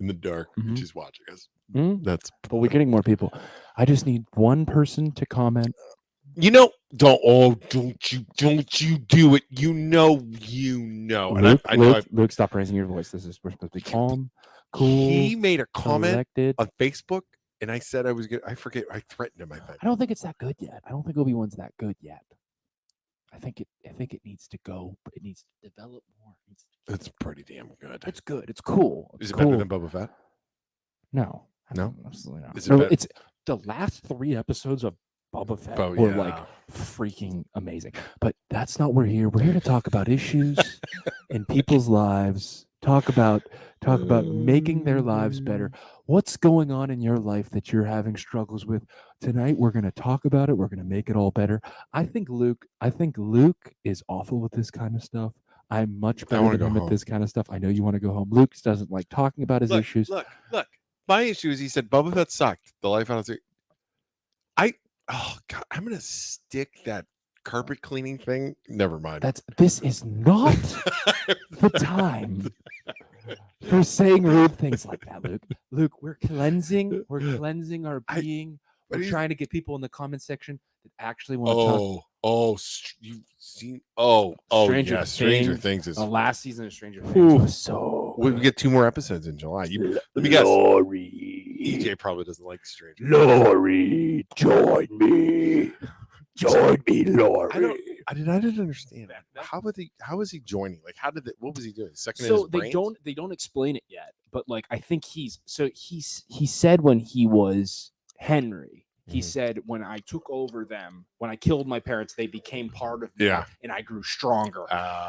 in the dark. And Mhm. she's watching us. Mhm. That's, But we're getting more people. I just need one person to comment. don't you do it. You know. And Luke, I know Luke, stop raising your voice. We're supposed to be calm, cool, he made a comment collected. on Facebook, and I said I was going to, I forget, I threatened him, I think. I don't think it's that good yet. I don't think Obi-Wan's that good yet. I think it needs to go. It needs to develop more. It's pretty damn good. It's good. It's cool. Is It's it better cool. than Boba Fett? No. No? Absolutely not. Is it No, bet- it's the last 3 episodes of Boba Fett Oh, were yeah. like freaking amazing. But that's not what we're here. We're here to talk about issues in people's lives, talk about making their lives better. What's going on in your life that you're having struggles with? Tonight we're going to talk about it. We're going to make it all better. I think Luke is awful with this kind of stuff. I'm much better wanna than go him home. at this kind of stuff. I know you want to go home. Luke doesn't like talking about his issues. Look. My issue is he said Boba Fett sucked. The life out of the oh god, I'm gonna stick that carpet cleaning thing. Never mind. This is not the time for saying rude things like that, Luke. Luke, we're cleansing our being. We're trying to get people in the comment section that actually want to talk. You've seen Stranger Things is the last season of Stranger Things Ooh. was so we get 2 more episodes in July. Let me guess. EJ probably doesn't like Stranger. Lori, join me. Join me, Lori. I didn't understand that. How was he joining? Like, what was he doing? Second in So his they brains? don't explain it yet, but like I think he said when he was Henry, he said when I took over them, when I killed my parents, they became part of me, and I grew stronger.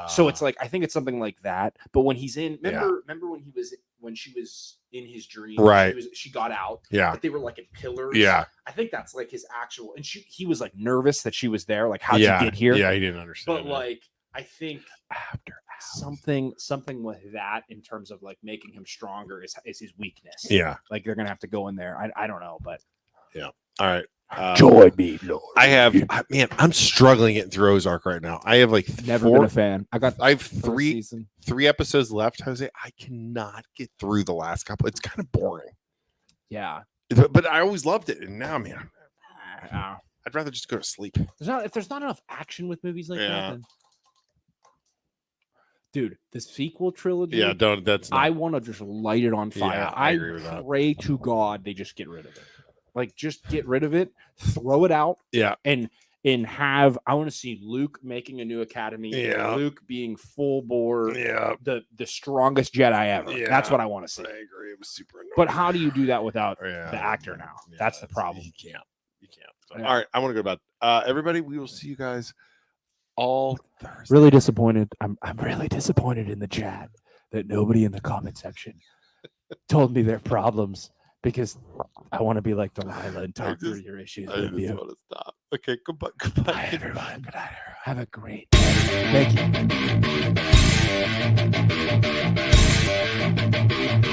So it's like I think it's something like that. But when he's in, remember when she was in his dream, right? She got out, but they were like in pillars. I think that's like his actual. And he was like nervous that she was there. Like how'd you get here? Yeah, he didn't understand. But like I think after something with that in terms of like making him stronger is his weakness. Yeah, like they're gonna have to go in there. I don't know, but yeah. All right. Join me, Lord. I'm struggling getting through Ozark right now. I have like never been a fan. I have three episodes left, Jose. I cannot get through the last couple. It's kind of boring. Yeah. But I always loved it. And now, man, I'd rather just go to sleep. If there's not enough action with movies like that, then... dude, the sequel trilogy. Yeah, I want to just light it on fire. Yeah, I agree with that. Pray to God they just get rid of it. Like, just get rid of it, throw it out. Yeah. And I want to see Luke making a new academy. Yeah. Luke being full bore. Yeah. The strongest Jedi ever. Yeah. That's what I want to see. I agree. It was super annoying. But how do you do that without the actor now? Yeah, that's the problem. You can't. So, all right. I want to go to bed. Everybody, we will see you guys all Thursday. Really disappointed. I'm really disappointed in the chat that nobody in the comment section told me their problems. Because I want to be like Delilah and talk through your issues with you. I just want to stop. Okay, goodbye. Bye, everyone. Good night. Have a great day. Thank you.